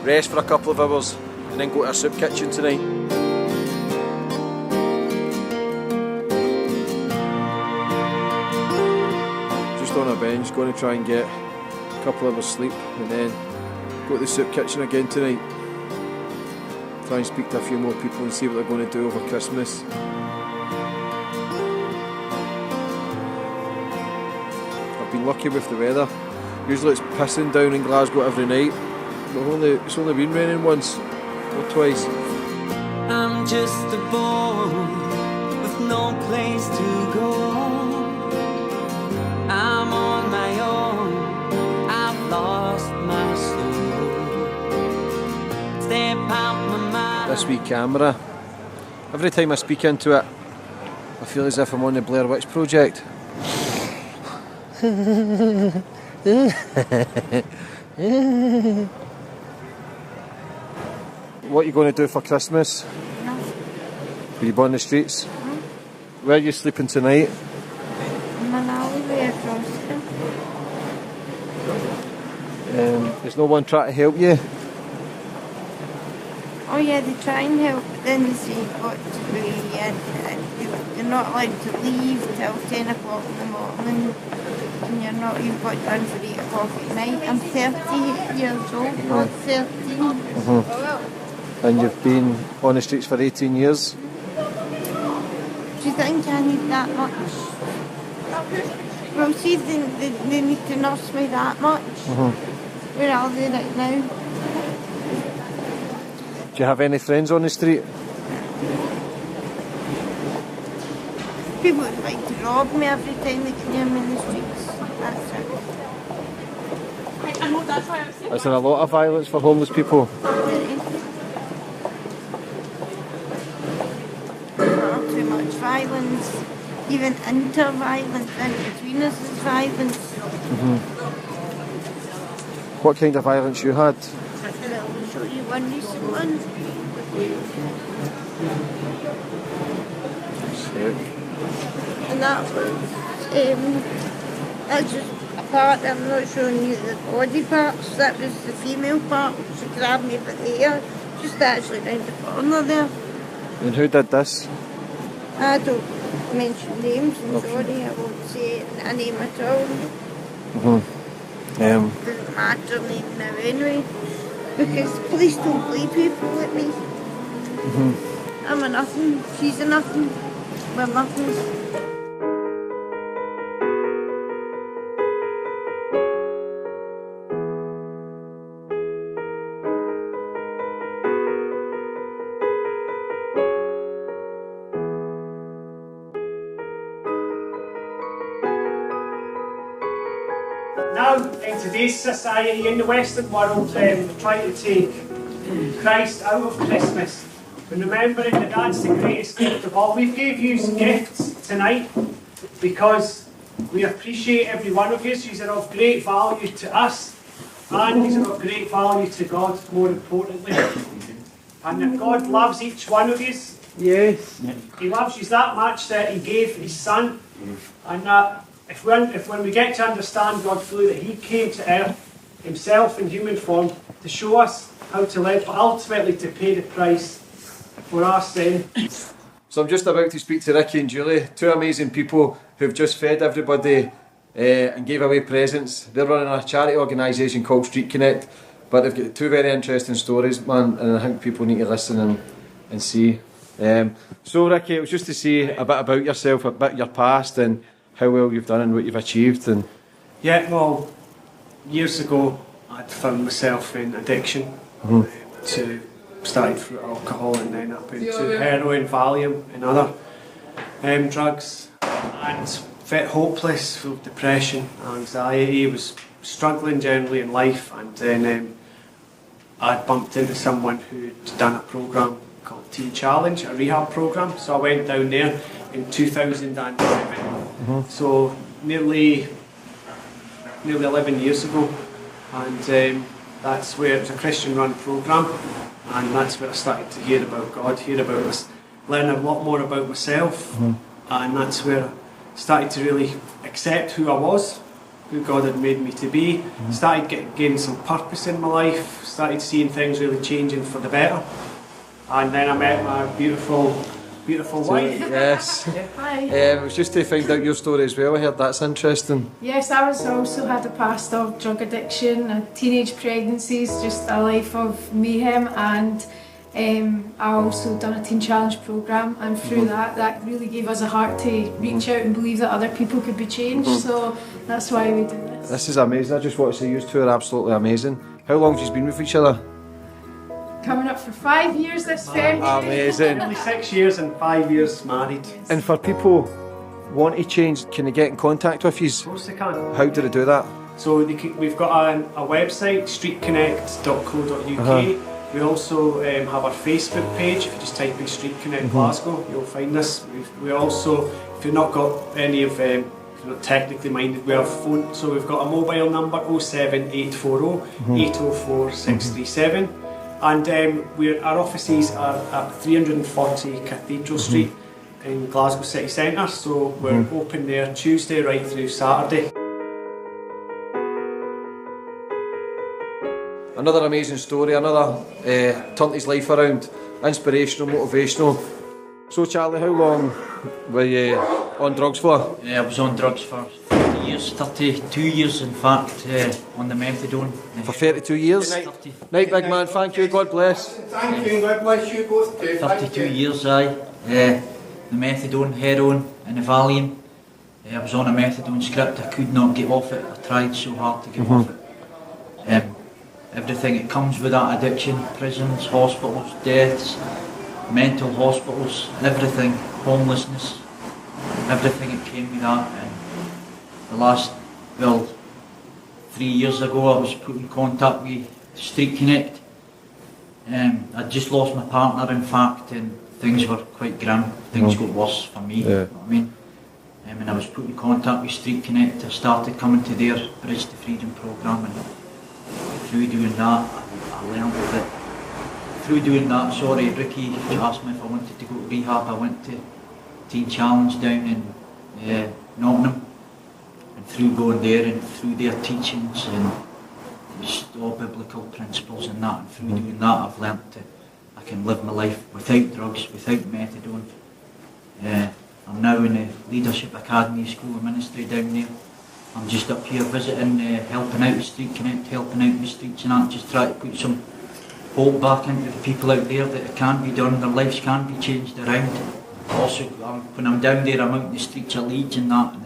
rest for a couple of hours and then go to our soup kitchen tonight. On a bench, going to try and get a couple of hours sleep and then go to the soup kitchen again tonight. Try and speak to a few more people and see what they're going to do over Christmas. I've been lucky with the weather. Usually it's pissing down in Glasgow every night, but it's only been raining once or twice. I'm just a boy with no place to go. I'm on my own, I've lost my soul. Step out my mind. This wee camera, every time I speak into it, I feel as if I'm on the Blair Witch Project. What are you going to do for Christmas? No. Will you be on the streets? Where are you sleeping tonight? There's no one trying to help you? Oh yeah, they try and help, but then they say you've got to be in, and you're not allowed to leave till 10 o'clock in the morning, and you've got done for 8 o'clock at night. I'm 30 years old, not 13. And you've been on the streets for 18 years? Do you think I need that much? Well, see, they need to nurse me that much. Where are they right now? Do you have any friends on the street? People would like to rob me every time they can hear me in the streets. That's it. Is there a lot of violence for homeless people? Not too much violence. Even inter-violence, in between us is violence. What kind of violence you had? I'll show you one recent one. And that was, that's just a part, I'm not showing you the body parts, that was the female part, she grabbed me by the ear, just actually round the corner there. And who did this? I don't mention names, I'm sorry, I won't say it a name at all. Doesn't matter name now anyway. Because police don't believe people like me. I'm a nothing, she's a nothing, we're nothing. Now, in today's society, in the Western world, we're trying to take Christ out of Christmas. And remembering that that's the greatest gift of all. We gave you gifts tonight because we appreciate every one of you. These are of great value to us, and these are of great value to God, more importantly. And that God loves each one of you. Yes. He loves you that much that He gave His Son. And that if when we get to understand God fully, that He came to earth Himself in human form to show us how to live, but ultimately to pay the price for our sin. So I'm just about to speak to Ricky and Julie, two amazing people who've just fed everybody and gave away presents. They're running a charity organisation called Street Connect, but they've got two very interesting stories, man, and I think people need to listen and see. So Ricky, it was just to see a bit about yourself, a bit of your past and how well you've done and what you've achieved. And yeah, well, years ago I'd found myself in addiction to started through alcohol and then up into heroin, Valium and other drugs, and felt hopeless, full of depression, anxiety, was struggling generally in life, and then I bumped into someone who'd done a programme called Teen Challenge, a rehab programme, so I went down there in 2007, so nearly 11 years ago, and that's where it was a Christian run programme, and that's where I started to hear about God, hear about this, learn a lot more about myself, and that's where I started to really accept who I was, who God had made me to be, started getting some purpose in my life, started seeing things really changing for the better, and then I met my beautiful wife. Yes. Hi. It was just to find out your story as well. I heard that's interesting. Yes, I also had a past of drug addiction, teenage pregnancies, just a life of mayhem, and I also done a Teen Challenge programme, and through that really gave us a heart to reach out and believe that other people could be changed, so that's why we do this. This is amazing. I just want to say you two are absolutely amazing. How long have you been with each other? Coming up for 5 years this February. Amazing. Nearly 6 years and 5 years married. And for people want to change, can they get in contact with you? Of course they can. How do they do that? So we've got a website, streetconnect.co.uk. We also have our Facebook page. If you just type in Street Connect Glasgow, you'll find us. We also, if you've not got any of if you're not technically minded, we have phone. So we've got a mobile number 07840 804 637. And our offices are at 340 Cathedral Street in Glasgow City Centre, so we're open there Tuesday right through Saturday. Another amazing story, another turned his life around, inspirational, motivational. So Charlie, how long were you on drugs for? I was on drugs for 30 years, 32 years in fact, on the methadone. For 32 years? Night, big man, thank you, God bless. Thank you, God bless you both too. 32 years, aye. The methadone, heroin and the Valium. I was on a methadone script, I could not get off it, I tried so hard to get off it. Everything that comes with that addiction, prisons, hospitals, deaths, mental hospitals, everything, homelessness, everything that came with that. And the last, 3 years ago I was put in contact with Street Connect. I'd just lost my partner in fact, and things were quite grim, things got worse for me, you know what I mean? And I was put in contact with Street Connect. I started coming to their Bridge to Freedom programme, and through doing that I learned that, through doing that, Ricky asked me if I wanted to go to rehab. I went to Teen Challenge down in Nottingham, and through going there and through their teachings and just all biblical principles and that, and through doing that I've learnt that I can live my life without drugs, without methadone, I'm now in the Leadership Academy School of Ministry down there. I'm just up here visiting, helping out the Street Connect, helping out the streets and that, just try to put some hope back into the people out there that it can be done, their lives can be changed around. Also, when I'm down there, I'm out in the streets of Leeds and that, and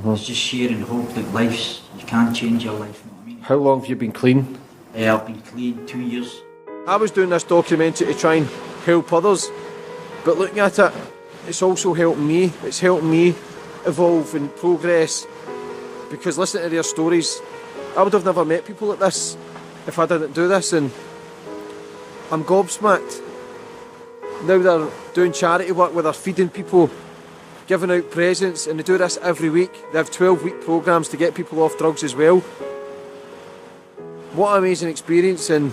it's just sharing hope that you can change your life, you know what I mean? How long have you been clean? I've been clean 2 years. I was doing this documentary to try and help others, but looking at it, it's also helping me. It's helping me evolve and progress, because listening to their stories, I would have never met people like this if I didn't do this, and I'm gobsmacked. Now they're doing charity work where they're feeding people, giving out presents, and they do this every week. They have 12-week programmes to get people off drugs as well. What an amazing experience, and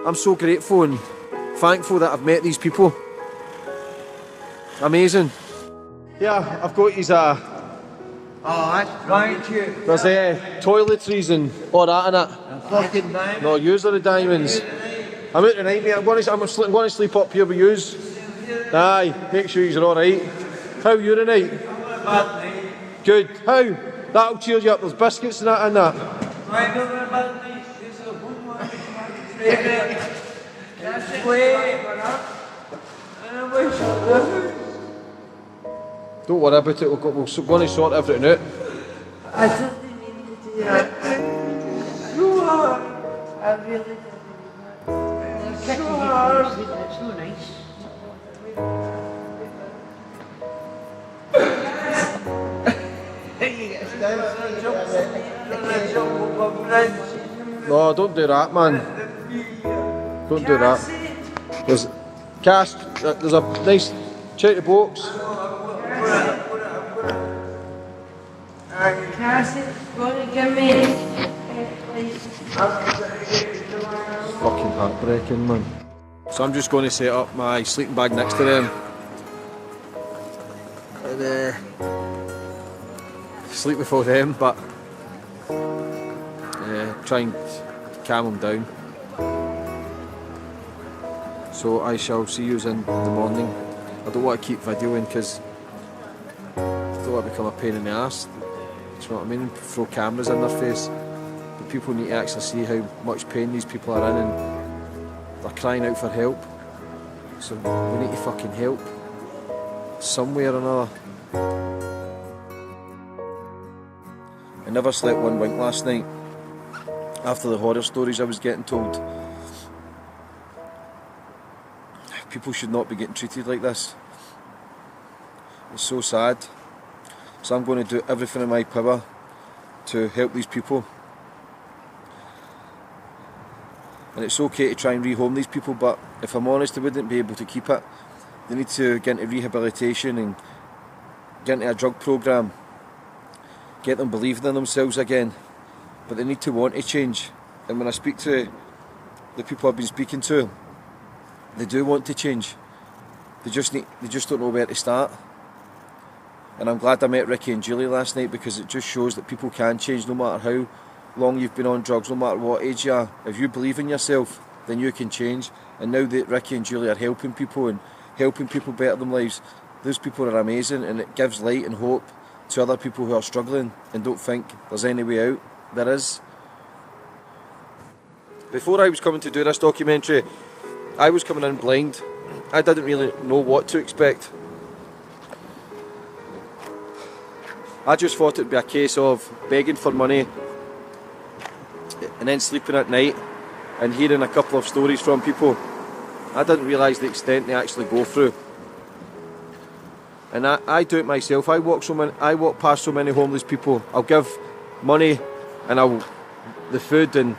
I'm so grateful and thankful that I've met these people. Amazing. Yeah, I've got his Oh, that's right, you. there's toiletries and all that in it. Fucking diamond. No, yous are the diamonds. I'm out tonight, mate. I'm going to sleep up here with yous. Aye, make sure you're alright. How are you tonight? Good. How? That'll cheer you up. There's biscuits and that in that. Don't worry about it. We're going to sort everything out. I don't need to do that. So hard. I really don't. It's so hard. It's so nice. No, don't do that, man. Don't do that. There's cash. There's a nice charity box. Cassie's going to give me Fucking heartbreaking, man. So I'm just going to set up my sleeping bag next to them. And sleep with all them, but try and calm them down. So I shall see you in the morning. I don't want to keep videoing because I don't want to become a pain in the arse. Do you know what I mean? Throw cameras in their face. But people need to actually see how much pain these people are in, and they're crying out for help. So we need to fucking help somewhere or another. I never slept one wink last night after the horror stories I was getting told. People should not be getting treated like this. It's so sad. So I'm going to do everything in my power to help these people. And it's okay to try and rehome these people, but if I'm honest, they wouldn't be able to keep it. They need to get into rehabilitation and get into a drug programme, get them believing in themselves again, but they need to want to change. And when I speak to the people I've been speaking to, they do want to change. They just don't know where to start. And I'm glad I met Ricky and Julie last night, because it just shows that people can change no matter how long you've been on drugs, no matter what age you are. If you believe in yourself, then you can change. And now that Ricky and Julie are helping people and helping people better their lives, those people are amazing, and it gives light and hope to other people who are struggling and don't think there's any way out. There is. Before I was coming to do this documentary, I was coming in blind. I didn't really know what to expect. I just thought it'd be a case of begging for money and then sleeping at night and hearing a couple of stories from people. I didn't realise the extent they actually go through. And I do it myself. I walk past so many homeless people. I'll give money and the food, and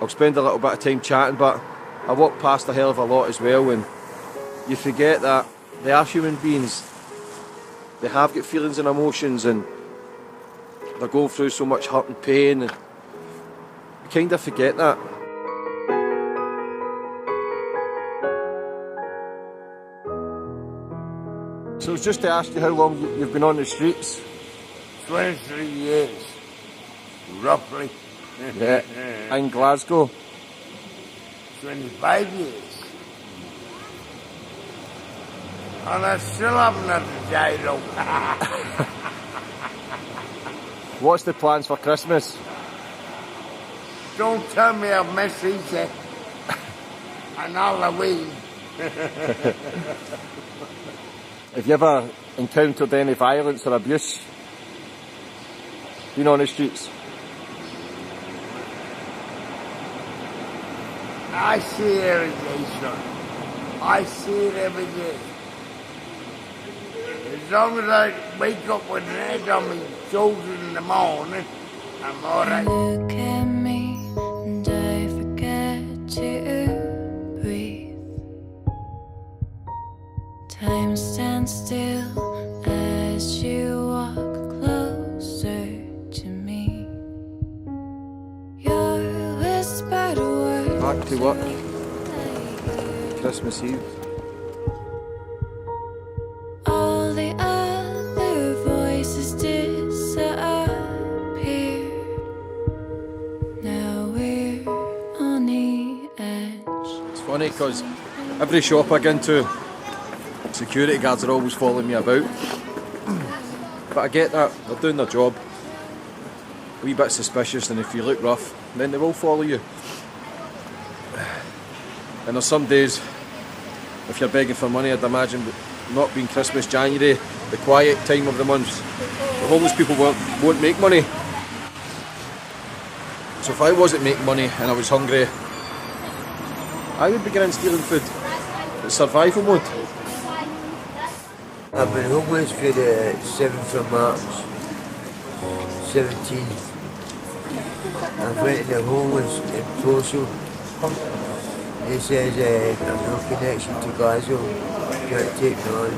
I'll spend a little bit of time chatting, but I walk past a hell of a lot as well, and you forget that they are human beings. They have got feelings and emotions, and they're going through so much hurt and pain, and you kind of forget that. So it's just to ask you how long you've been on the streets. 23 years, roughly. Yeah, in Glasgow. 25 years. And I still haven't had the gyro. What's the plans for Christmas? Don't tell me I've missed Easter and Halloween. Have you ever encountered any violence or abuse? Been on the streets? I see it every day, son. I see it every day. As long as I wake up with an head on my shoulders in the morning, I'm alright. Look at me and I forget to breathe. Time stands still as you walk closer to me. Your whispered words. Back to work. Christmas Eve. All the other voices disappear. Now we're on the edge. It's funny because every shop I go into, security guards are always following me about. But I get that, they're doing their job. A wee bit suspicious, and if you look rough, then they will follow you. And there's some days, if you're begging for money, I'd imagine, not being Christmas, January, the quiet time of the months, the homeless people won't make money. So if I wasn't making money and I was hungry, I would begin stealing food. It's survival mode. I've been homeless for the 7th of March, 17. I went in the homeless in Torso. He says I've no connection to Glasgow, can't take me on.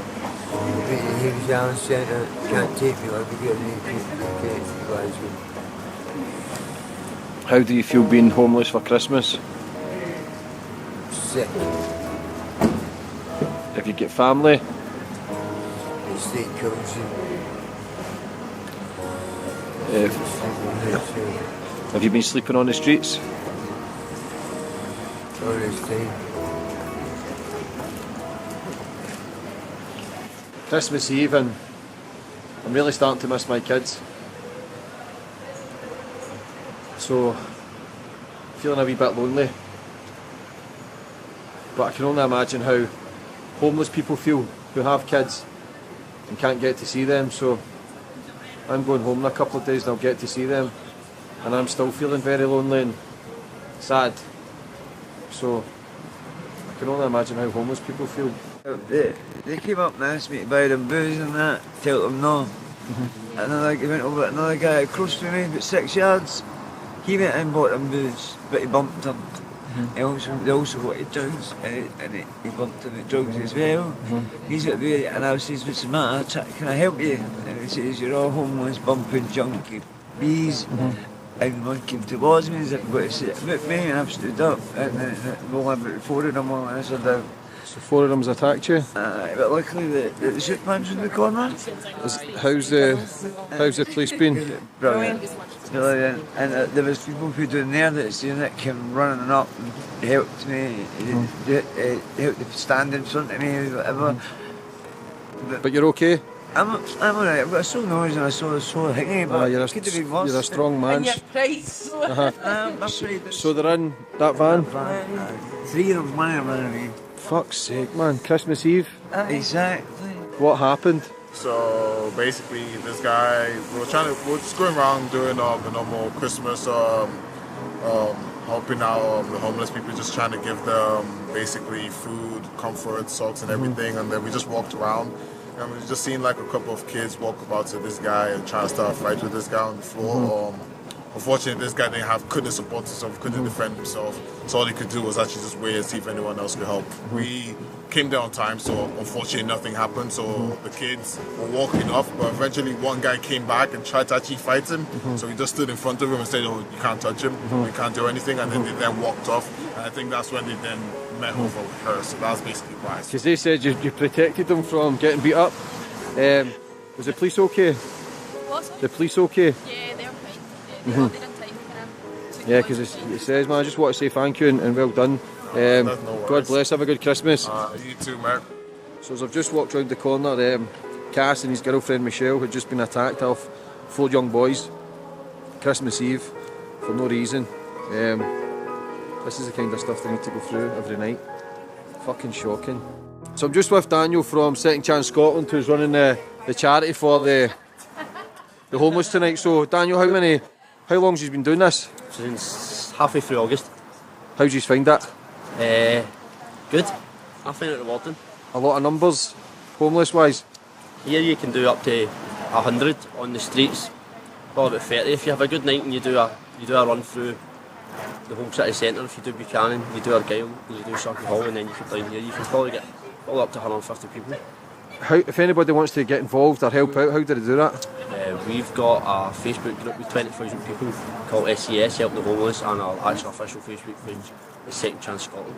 I've been in the Higgs Island Centre, can't take me on because of the connection to Glasgow. How do you feel being homeless for Christmas? Sick. If you get family? The state council. Have you been sleeping on the streets? All this time. Christmas Eve, and I'm really starting to miss my kids. So, feeling a wee bit lonely. But I can only imagine how homeless people feel who have kids and can't get to see them. So, I'm going home in a couple of days and I'll get to see them. And I'm still feeling very lonely and sad. So, I can only imagine how homeless people feel. They came up and asked me to buy them booze and that, tell them no. Another guy across from me, about 6 yards, he went and bought them booze, but he bumped them. They also wanted drugs, and he bumped them with drugs as well. He's at the and I says, what's the matter? Can I help you? And he says, you're all homeless, bumping junkie bees. And one came towards me and said, "What is it about me?" And I've stood up, and about 4 of them all answered down. So 4 of them's attacked you? But luckily the soup man's in the corner. How's the police been? Brilliant. And there was people who down there that seen it came running up and helped me. They helped to stand in front of me, whatever. But you're okay? I'm alright. I've got a sore nose and a sore hickory, but it could have been worse. You're a strong man. And your price. So they're in that van? 3 of them running away. Fuck's sake, man. Christmas Eve? Exactly. What happened? So basically, this guy, we're just going around doing the normal Christmas, helping out the homeless people, just trying to give them basically food, comfort, socks, and everything. And then we just walked around, and we just seen like a couple of kids walk about to this guy and try to start a fight with this guy on the floor. Unfortunately, this guy couldn't support himself, couldn't defend himself. So all he could do was actually just wait and see if anyone else could help. We came there on time, so unfortunately nothing happened. So the kids were walking off, but eventually one guy came back and tried to actually fight him. So we just stood in front of him and said, "Oh, you can't touch him, you can't do anything." And then they then walked off. And I think that's when they then met over with her. So that's basically why. Because they said you protected them from getting beat up. Was the police okay? What? The police okay? Yeah, they're fine. They didn't take Yeah, because it says, man, I just want to say thank you and well done. God bless, have a good Christmas. You too, Mark. So as I've just walked round the corner, Cass and his girlfriend Michelle had just been attacked off 4 young boys, Christmas Eve, for no reason. This is the kind of stuff they need to go through every night. Fucking shocking. So I'm just with Daniel from Second Chance Scotland, who's running the charity for the homeless tonight. So Daniel, how long has you been doing this? Since halfway through August. How do you find that? Good. I find it rewarding. A lot of numbers, homeless wise? Here you can do up to 100 on the streets, probably about 30 if you have a good night and you do a run through the whole city centre. If you do Buchanan, you do Argyll, you do Circle Hall, and then you come down here, you can probably get all up to 150 people. If anybody wants to get involved or help out, how do they do that? We've got a Facebook group with 20,000 people called SES, Help the Homeless, and our actual official Facebook page is Second Chance Scotland.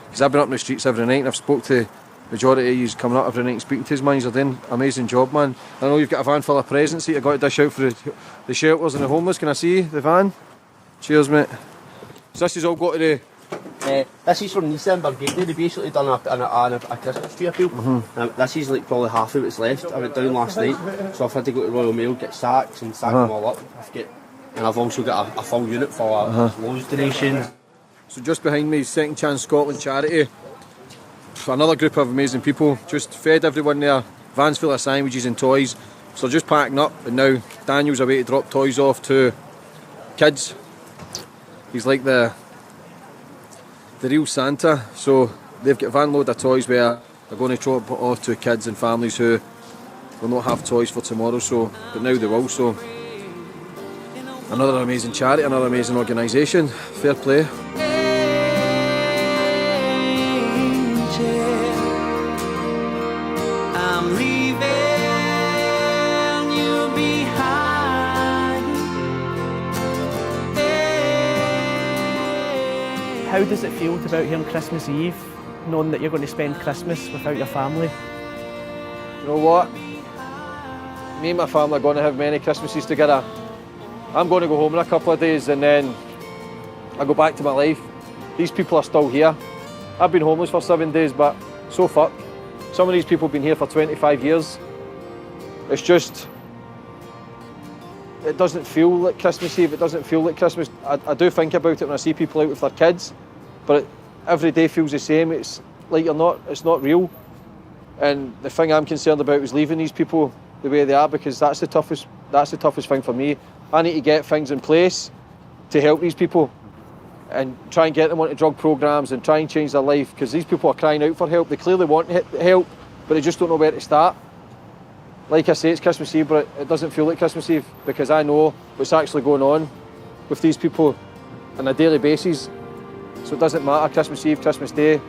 Because I've been up in the streets every night and I've spoke to the majority of you coming up every night and speaking to his man. You're doing an amazing job, man. I know you've got a van full of presents that you've got to dish out for the shelters and the homeless. Can I see the van? Cheers, mate. So this has all got to the... This is from Nisa and Bargady. They basically done a Christmas tree appeal. This is like probably half of what's left. I went down last night, so I've had to go to Royal Mail, get sacks and sack them all up. And I've also got a full unit for loads donations. So just behind me is Second Chance Scotland charity. Another group of amazing people. Just fed everyone there. Vans full of sandwiches and toys. So they're just packing up, and now Daniel's away to drop toys off to kids. He's like the real Santa. So they've got a van load of toys where they're going to drop it off to kids and families who will not have toys for tomorrow. So, but now they will. So another amazing charity, another amazing organisation. Fair play. I'm leaving you behind. How does it feel to be out here on Christmas Eve, knowing that you're going to spend Christmas without your family? You know what? Me and my family are going to have many Christmases together. I'm going to go home in a couple of days and then I go back to my life. These people are still here. I've been homeless for 7 days, but so fuck. Some of these people have been here for 25 years. It's just, it doesn't feel like Christmas Eve, it doesn't feel like Christmas. I do think about it when I see people out with their kids, but every day feels the same. It's like it's not real. And the thing I'm concerned about is leaving these people the way they are, because that's the toughest thing for me. I need to get things in place to help these people and try and get them onto drug programmes and try and change their life, because these people are crying out for help. They clearly want help, but they just don't know where to start. Like I say, it's Christmas Eve, but it doesn't feel like Christmas Eve, because I know what's actually going on with these people on a daily basis. So it doesn't matter, Christmas Eve, Christmas Day,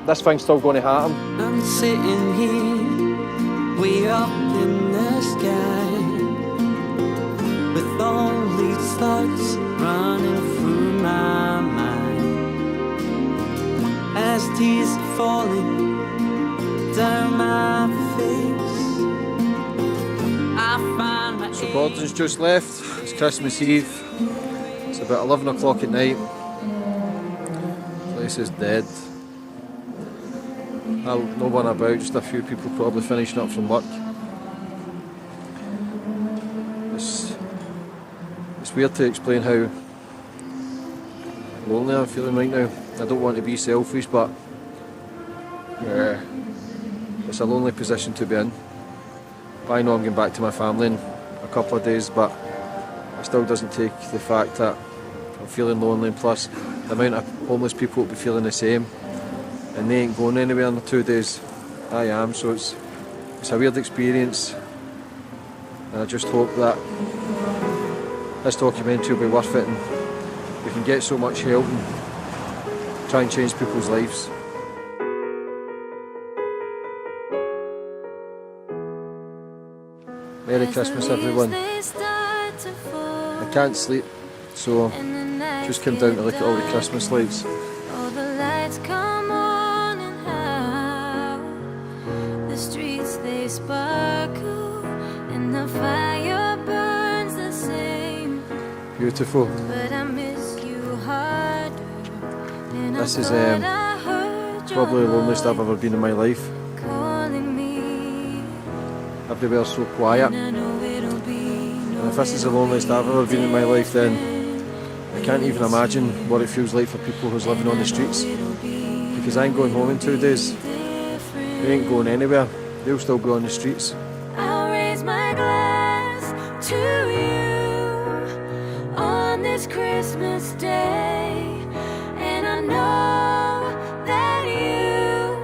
this thing's still going to happen. I'm sitting here, way up in the sky, with all these thoughts running through my mind, as tears are falling down my face. I find my So Gordon's just left. It's Christmas Eve. It's about 11 o'clock at night. The place is dead. No one about, just a few people probably finishing up from work. It's weird to explain how lonely I'm feeling right now. I don't want to be selfish, but it's a lonely position to be in. I know I'm going back to my family in a couple of days, but it still doesn't take the fact that I'm feeling lonely, and plus the amount of homeless people will be feeling the same, and they ain't going anywhere in the 2 days. I am, so it's a weird experience, and I just hope that this documentary will be worth it and we can get so much help and try and change people's lives. Merry Christmas, everyone. I can't sleep, so just came down to look at all the Christmas lights. All the lights come on and how the streets they sparkle and the fire burns the same. Beautiful. But I miss you harder than This I is thought I heard your probably the loneliest I've ever been in my life. everywhere's so quiet. And if this is the loneliest I've ever been in my life, then I can't even imagine what it feels like for people who's living on the streets. Because I ain't going home in 2 days. They ain't going anywhere. They'll still be on the streets. I'll raise my glass to you on this Christmas day, and I know that you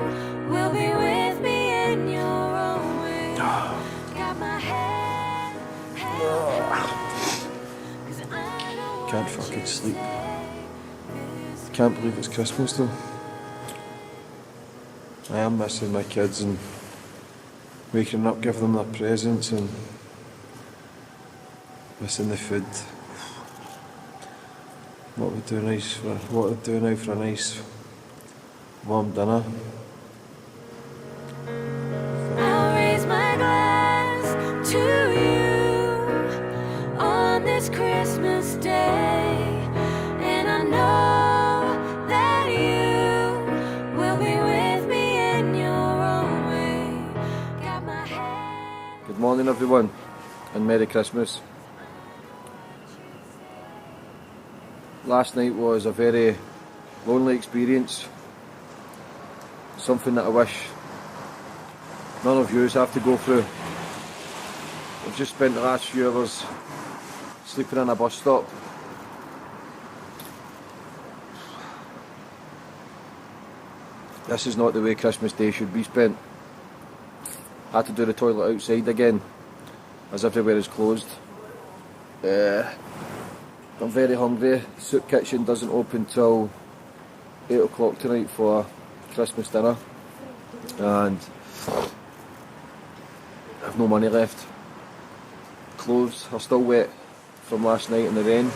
will be with me in your own way. Got my head Can't fucking sleep. Can't believe it's Christmas though. I am missing my kids and waking up, giving them their presents and missing the food. What would do now for a nice warm dinner? I'll raise my glass to you on this Christmas day, and I know that you will be with me in your own way. Got my head. Good morning everyone and Merry Christmas. Last night was a very lonely experience. Something that I wish none of yous have to go through. I've just spent the last few hours sleeping in a bus stop. This is not the way Christmas Day should be spent. I had to do the toilet outside again, as everywhere is closed. I'm very hungry. Soup Kitchen doesn't open till 8 o'clock tonight for Christmas dinner, and I've no money left. Clothes are still wet from last night in the rain.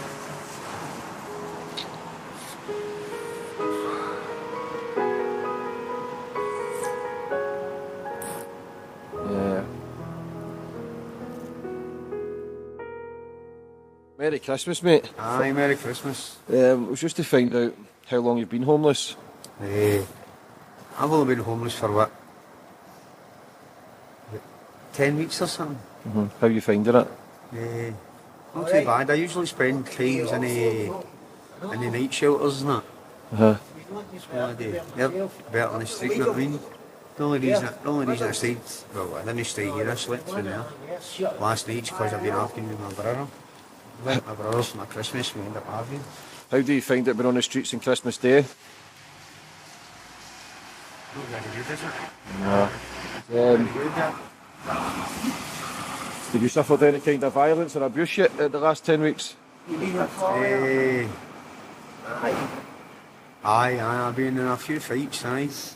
Yeah. Merry Christmas, mate. Aye, Merry Christmas. It was just to find out how long you've been homeless. I've only been homeless for what? 10 weeks or something. How you finding it? Not too bad. I usually spend times in the night shelters and that. So they're better on the street, you know what I mean? The only reason I stayed, well, I didn't stay here, I slept through there last night because I've been arguing with my brother. My brother's for my Christmas, we ended up arguing. How do you find it being on the streets on Christmas Day? Not very good, is it? No. Very good, Have you suffered any kind of violence or abuse yet at the last 10 weeks? Aye, I've been in a few fights,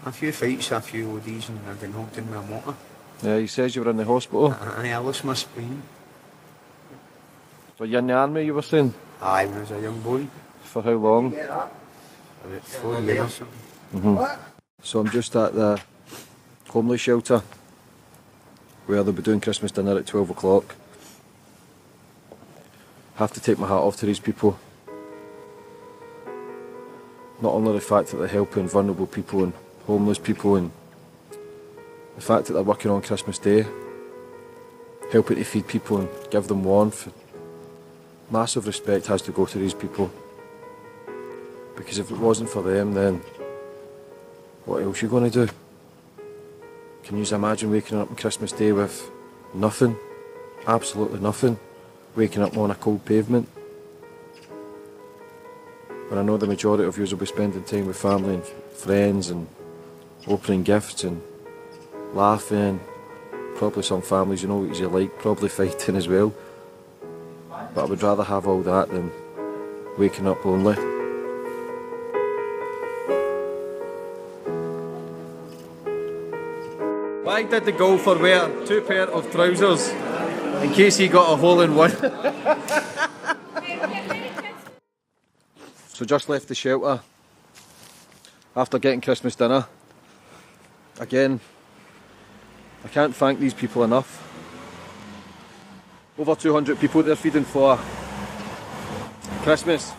a few ODs, and I've been hooked in my motor. Yeah, he says you were in the hospital. Aye, I lost my spine. Were you in the army, you were saying? Aye, when I was a young boy. For how long? About 4 years or something. So I'm just at the homeless shelter where they'll be doing Christmas dinner at 12 o'clock. Have to take my hat off to these people. Not only the fact that they're helping vulnerable people and homeless people, and the fact that they're working on Christmas Day, helping to feed people and give them warmth. Massive respect has to go to these people, because if it wasn't for them, then what else are you going to do? Can you imagine waking up on Christmas Day with nothing? Absolutely nothing. Waking up on a cold pavement. But I know the majority of you will be spending time with family and friends and opening gifts and laughing. Probably some families, you know what you like, probably fighting as well. But I would rather have all that than waking up lonely. Why did the golfer wear 2 pairs of trousers in case he got a hole in one? So just left the shelter after getting Christmas dinner. Again, I can't thank these people enough. Over 200 people they're feeding for Christmas.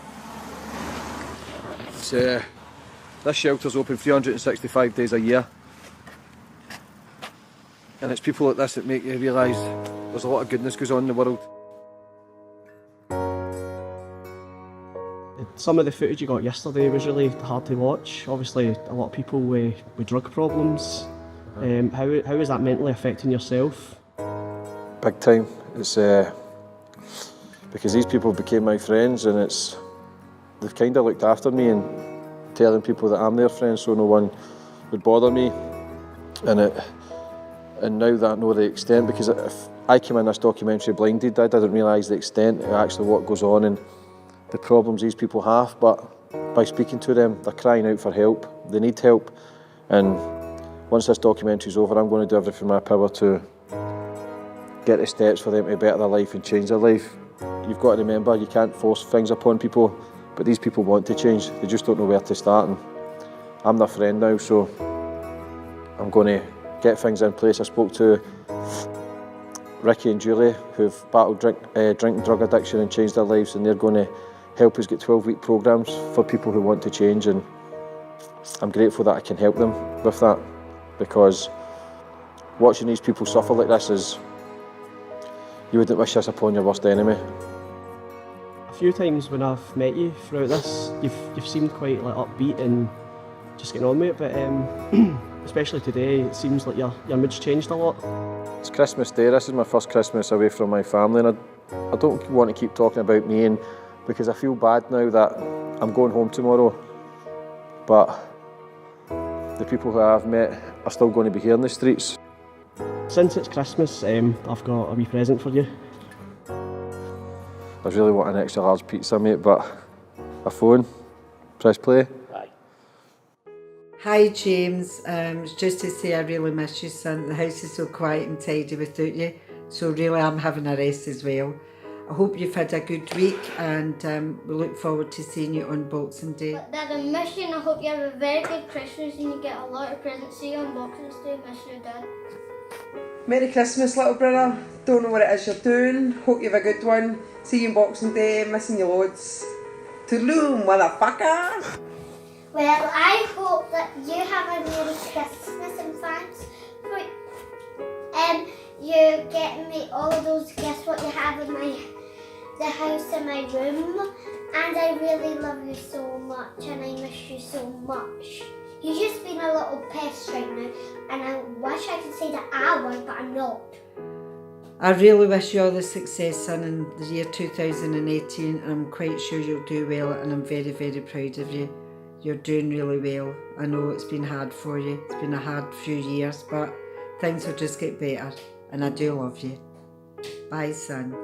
This shelter's open 365 days a year. And it's people like this that make you realise there's a lot of goodness goes on in the world. Some of the footage you got yesterday was really hard to watch. Obviously, a lot of people with drug problems. How is that mentally affecting yourself? Big time. It's because these people became my friends, and they've kind of looked after me and telling people that I'm their friend, so no one would bother me. And now that I know the extent, because if I came in this documentary blinded, I didn't realise the extent of actually what goes on and the problems these people have. But by speaking to them, they're crying out for help. They need help. And once this documentary's over, I'm going to do everything in my power to get the steps for them to better their life and change their life. You've got to remember, you can't force things upon people, but these people want to change. They just don't know where to start. And I'm their friend now, so I'm going to get things in place. I spoke to Ricky and Julie, who've battled drink and drug addiction and changed their lives, and they're going to help us get 12-week programmes for people who want to change, and I'm grateful that I can help them with that, because watching these people suffer like this is, you wouldn't wish this upon your worst enemy. A few times when I've met you throughout this, you've seemed quite like upbeat and just getting on with it, but especially today, it seems like your mood's changed a lot. It's Christmas Day. This is my first Christmas away from my family, and I don't want to keep talking about me, and because I feel bad now that I'm going home tomorrow, but the people who I've met are still going to be here in the streets. Since it's Christmas, I've got a wee present for you. I really want an extra large pizza, mate, but a phone. Press play. Hi James, it's just to say I really miss you, son. The house is so quiet and tidy without you, so really I'm having a rest as well. I hope you've had a good week, and we look forward to seeing you on Boxing Day. Dad, I miss you, and I hope you have a very good Christmas and you get a lot of presents. See you on Boxing Day. Miss you, Dad. Merry Christmas, little brother. Don't know what it is you're doing. Hope you have a good one. See you on Boxing Day. Missing you loads. Toodaloo, motherfucker. Well, I hope that you have a Merry Christmas and thanks for you getting me all of those gifts what you have in the house and my room. And I really love you so much, and I miss you so much. You've just been a little pest right now, and I wish I could say that I was, but I'm not. I really wish you all the success, son, in the year 2018, and I'm quite sure you'll do well, and I'm very, very proud of you. You're doing really well. I know it's been hard for you. It's been a hard few years, but things will just get better, and I do love you. Bye, son.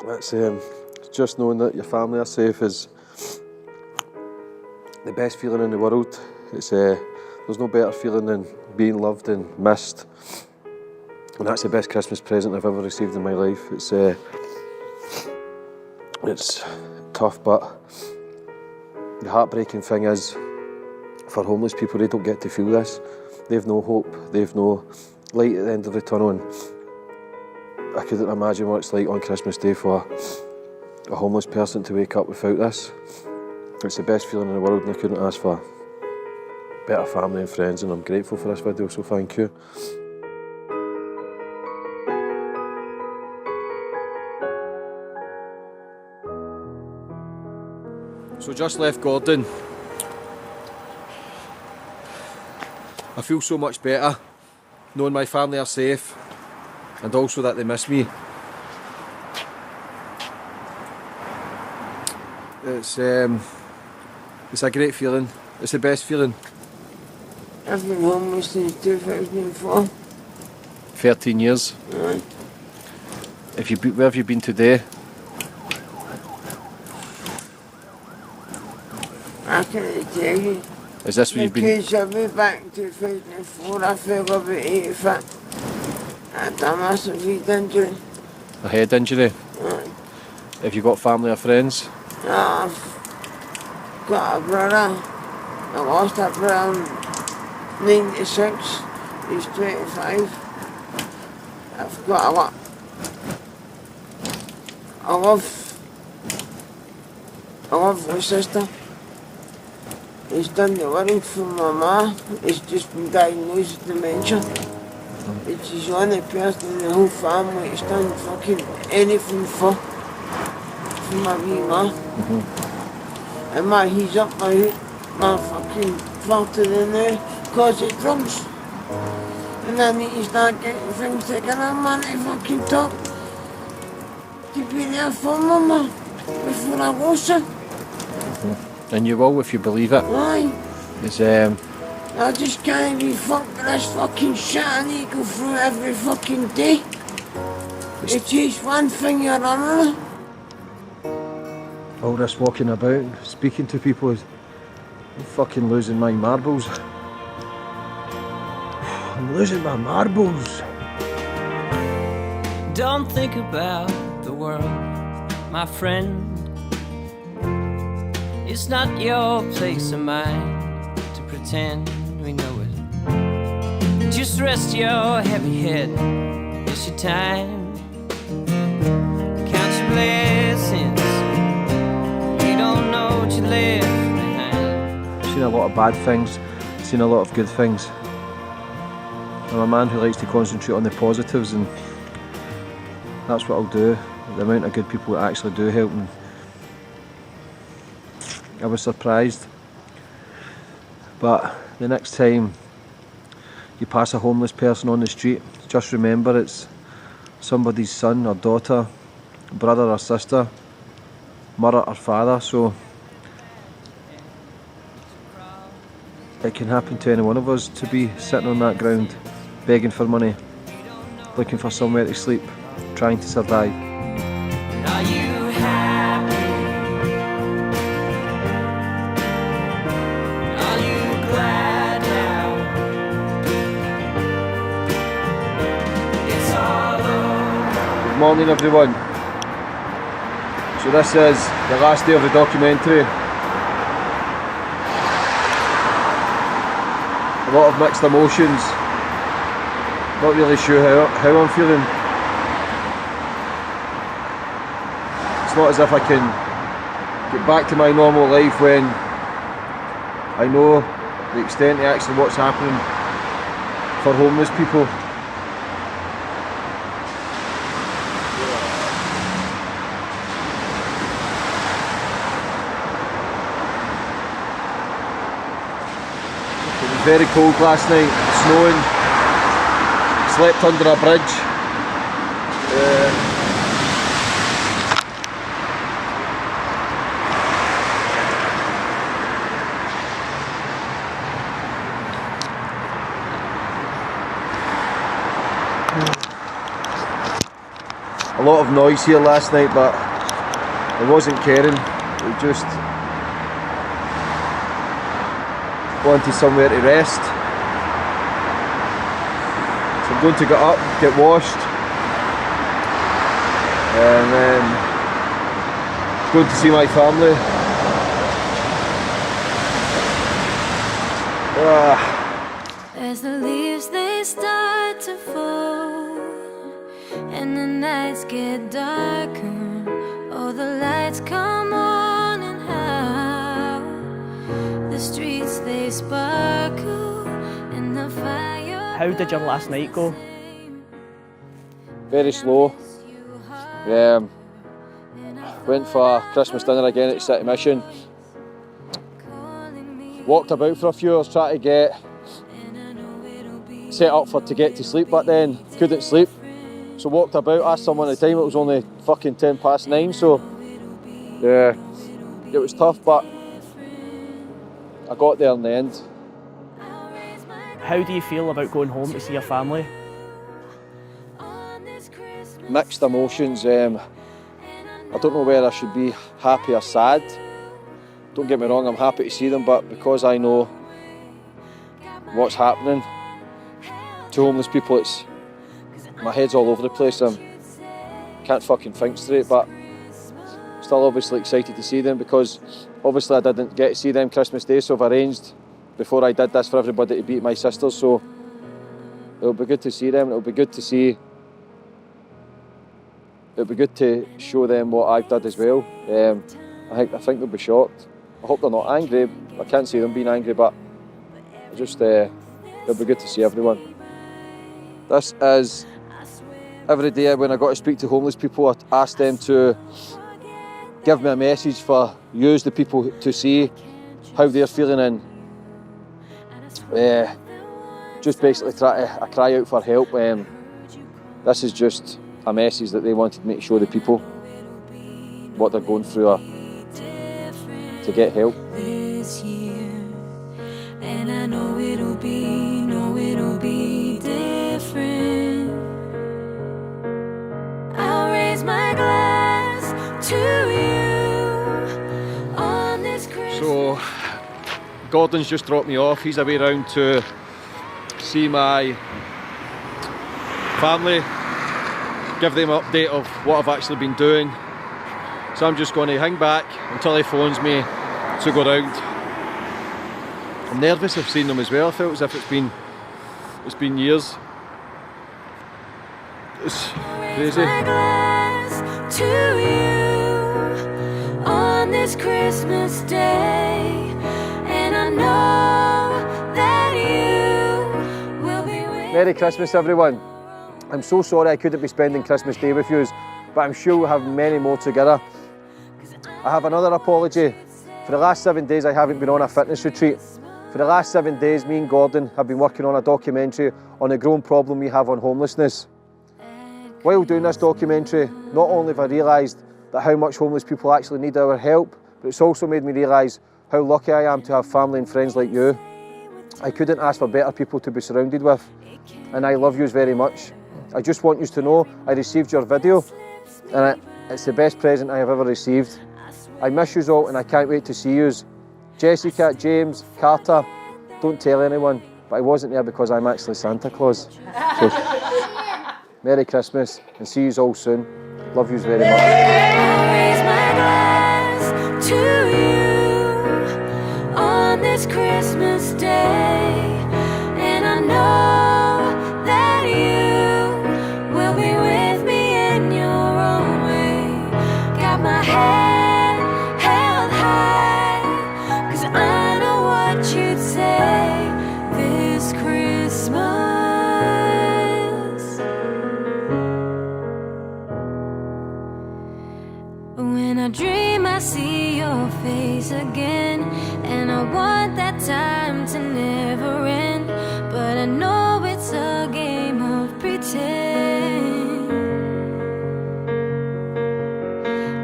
That's just knowing that your family are safe is the best feeling in the world. It's there's no better feeling than being loved and missed, and that's the best Christmas present I've ever received in my life. It's tough, but the heartbreaking thing is, for homeless people, they don't get to feel this. They've no hope, they've no light at the end of the tunnel, and I couldn't imagine what it's like on Christmas Day for a homeless person to wake up without this. It's the best feeling in the world, and I couldn't ask for better family and friends, and I'm grateful for this video, so thank you. So just left Gordon. I feel so much better knowing my family are safe and also that they miss me. It's a great feeling. It's the best feeling. I've been homeless since 2004. 13 years. Right. Where have you been today? I can't tell you. Is this where you've been? Because I'll be back in 2004. I feel about 8 foot. I had a massive head injury. A head injury? Right. Have you got family or friends? I've got a brother. I lost a brother in 96. He's 25. I've got a lot. I love my sister. He's done the worrying for my ma. He's just been diagnosed with dementia. It's his only person in the whole family that's done fucking anything for my wee ma. And he's up my fucking filter in there cause of drugs. And I need to start getting things together, man, to fucking talk. To be there for mama before I lose her. And you will if you believe it. Aye. It's, I just can't be fucked with this fucking shit I need to go through every fucking day. It takes one thing or another. all this walking about, speaking to people, I'm fucking losing my marbles. I'm losing my marbles. Don't think about the world, my friend. It's not your place or mine to pretend we know it. Just rest your heavy head, it's your time. Count your blessings, you don't know what you left behind. I've seen a lot of bad things, seen a lot of good things. I'm a man who likes to concentrate on the positives, and that's what I'll do. The amount of good people that actually do help me. I was surprised, but the next time you pass a homeless person on the street, just remember it's somebody's son or daughter, brother or sister, mother or father, so it can happen to any one of us to be sitting on that ground, begging for money, looking for somewhere to sleep, trying to survive. Are you happy? Are you glad now? It's all over. Good morning everyone. So this is the last day of the documentary. A lot of mixed emotions. Not really sure how I'm feeling. It's not as if I can get back to my normal life when I know the extent of actually what's happening for homeless people. It was very cold last night, snowing, slept under a bridge. A lot of noise here last night, but I wasn't caring. I just wanted somewhere to rest. So I'm going to get up, get washed, and then going to see my family. As the leaves they start to fall and the nights get darker, oh the lights come on and how the streets they sparkle and the fire. How did your last night go? Very slow. Went for Christmas dinner again at City Mission. Walked about for a few hours trying to get set up to get to sleep, but then couldn't sleep. So walked about, asked someone at the time, it was only fucking 9:10, so yeah, it was tough, but I got there in the end. How do you feel about going home to see your family? Mixed emotions. I don't know whether I should be happy or sad. Don't get me wrong, I'm happy to see them, but because I know what's happening to homeless people, my head's all over the place. I can't fucking think straight, but still obviously excited to see them, because obviously I didn't get to see them Christmas Day, so I've arranged before I did this for everybody to be at my sister's, so it'll be good to see them. It'll be good to see. It'll be good to show them what I've done as well. I think they'll be shocked. I hope they're not angry. I can't see them being angry, but just it'll be good to see everyone. This is every day when I got to speak to homeless people, I ask them to give me a message for you, the people, to see how they're feeling, and just basically I cry out for help. This is just a message that they wanted me to show the people what they're going through, or to get help. This year, and I know it'll be different. I'll raise my glass to you on this Christmas. So Gordon's just dropped me off. He's away round to see my family, give them an update of what I've actually been doing. So I'm just going to hang back until he phones me to go round. I'm nervous of seeing them as well. I felt as if it's been years. It's crazy. My glass to you on this Christmas day, and I know that you will be with Merry Christmas, everyone. I'm so sorry I couldn't be spending Christmas Day with you, but I'm sure we'll have many more together. I have another apology. For the last 7 days I haven't been on a fitness retreat. For the last 7 days me and Gordon have been working on a documentary on the growing problem we have on homelessness. While doing this documentary, not only have I realised that how much homeless people actually need our help, but it's also made me realise how lucky I am to have family and friends like you. I couldn't ask for better people to be surrounded with, and I love yous very much. I just want you to know I received your video, and it's the best present I have ever received. I miss yous all, and I can't wait to see yous. Jessica, James, Carter, don't tell anyone, but I wasn't there because I'm actually Santa Claus. So, Merry Christmas, and see yous all soon. Love yous very much. I'll raise my glass to you on this Christmas day, and I know that you will be with me in your own way. Got my head held high, 'cause I know what you'd say this Christmas. When I dream I see your face again, and I want that time to never end, but I know it's a game of pretend.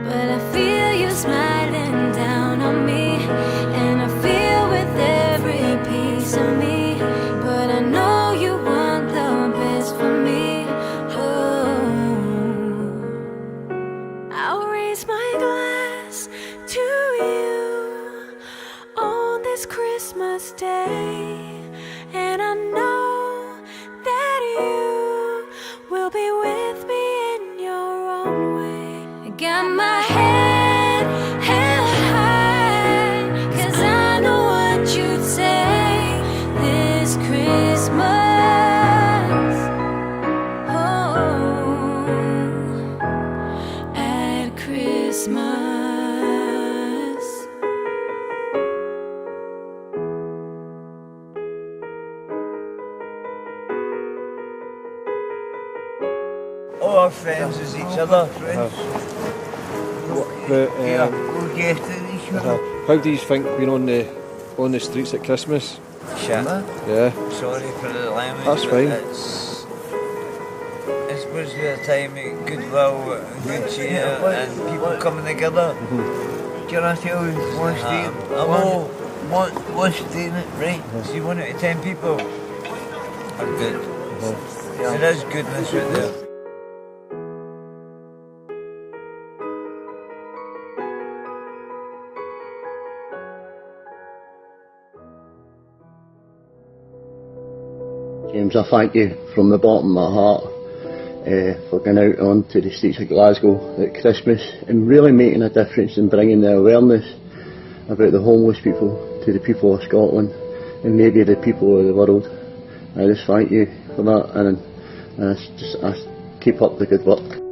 But I feel you smiling down on me, and I feel with every piece of me, but I know you want the best for me. Oh, I'll raise my glass to you on this Christmas day, and I know that you will be with me in your own way. I got my head held high, 'cause I know what you'd say this Christmas. Oh, at Christmas. All our friends is each other. We'll get to each other. How do you think being on the streets at Christmas? Shit. Yeah. Sorry for the language. That's but fine. It's supposed to be a time of goodwill and good cheer and people coming together. Can I tell you one statement? One statement, right? See, 1 out of 10 people are good. There is goodness right there. James, I thank you from the bottom of my heart for going out onto the streets of Glasgow at Christmas and really making a difference and bringing the awareness about the homeless people to the people of Scotland and maybe the people of the world. I just thank you for that, and I keep up the good work.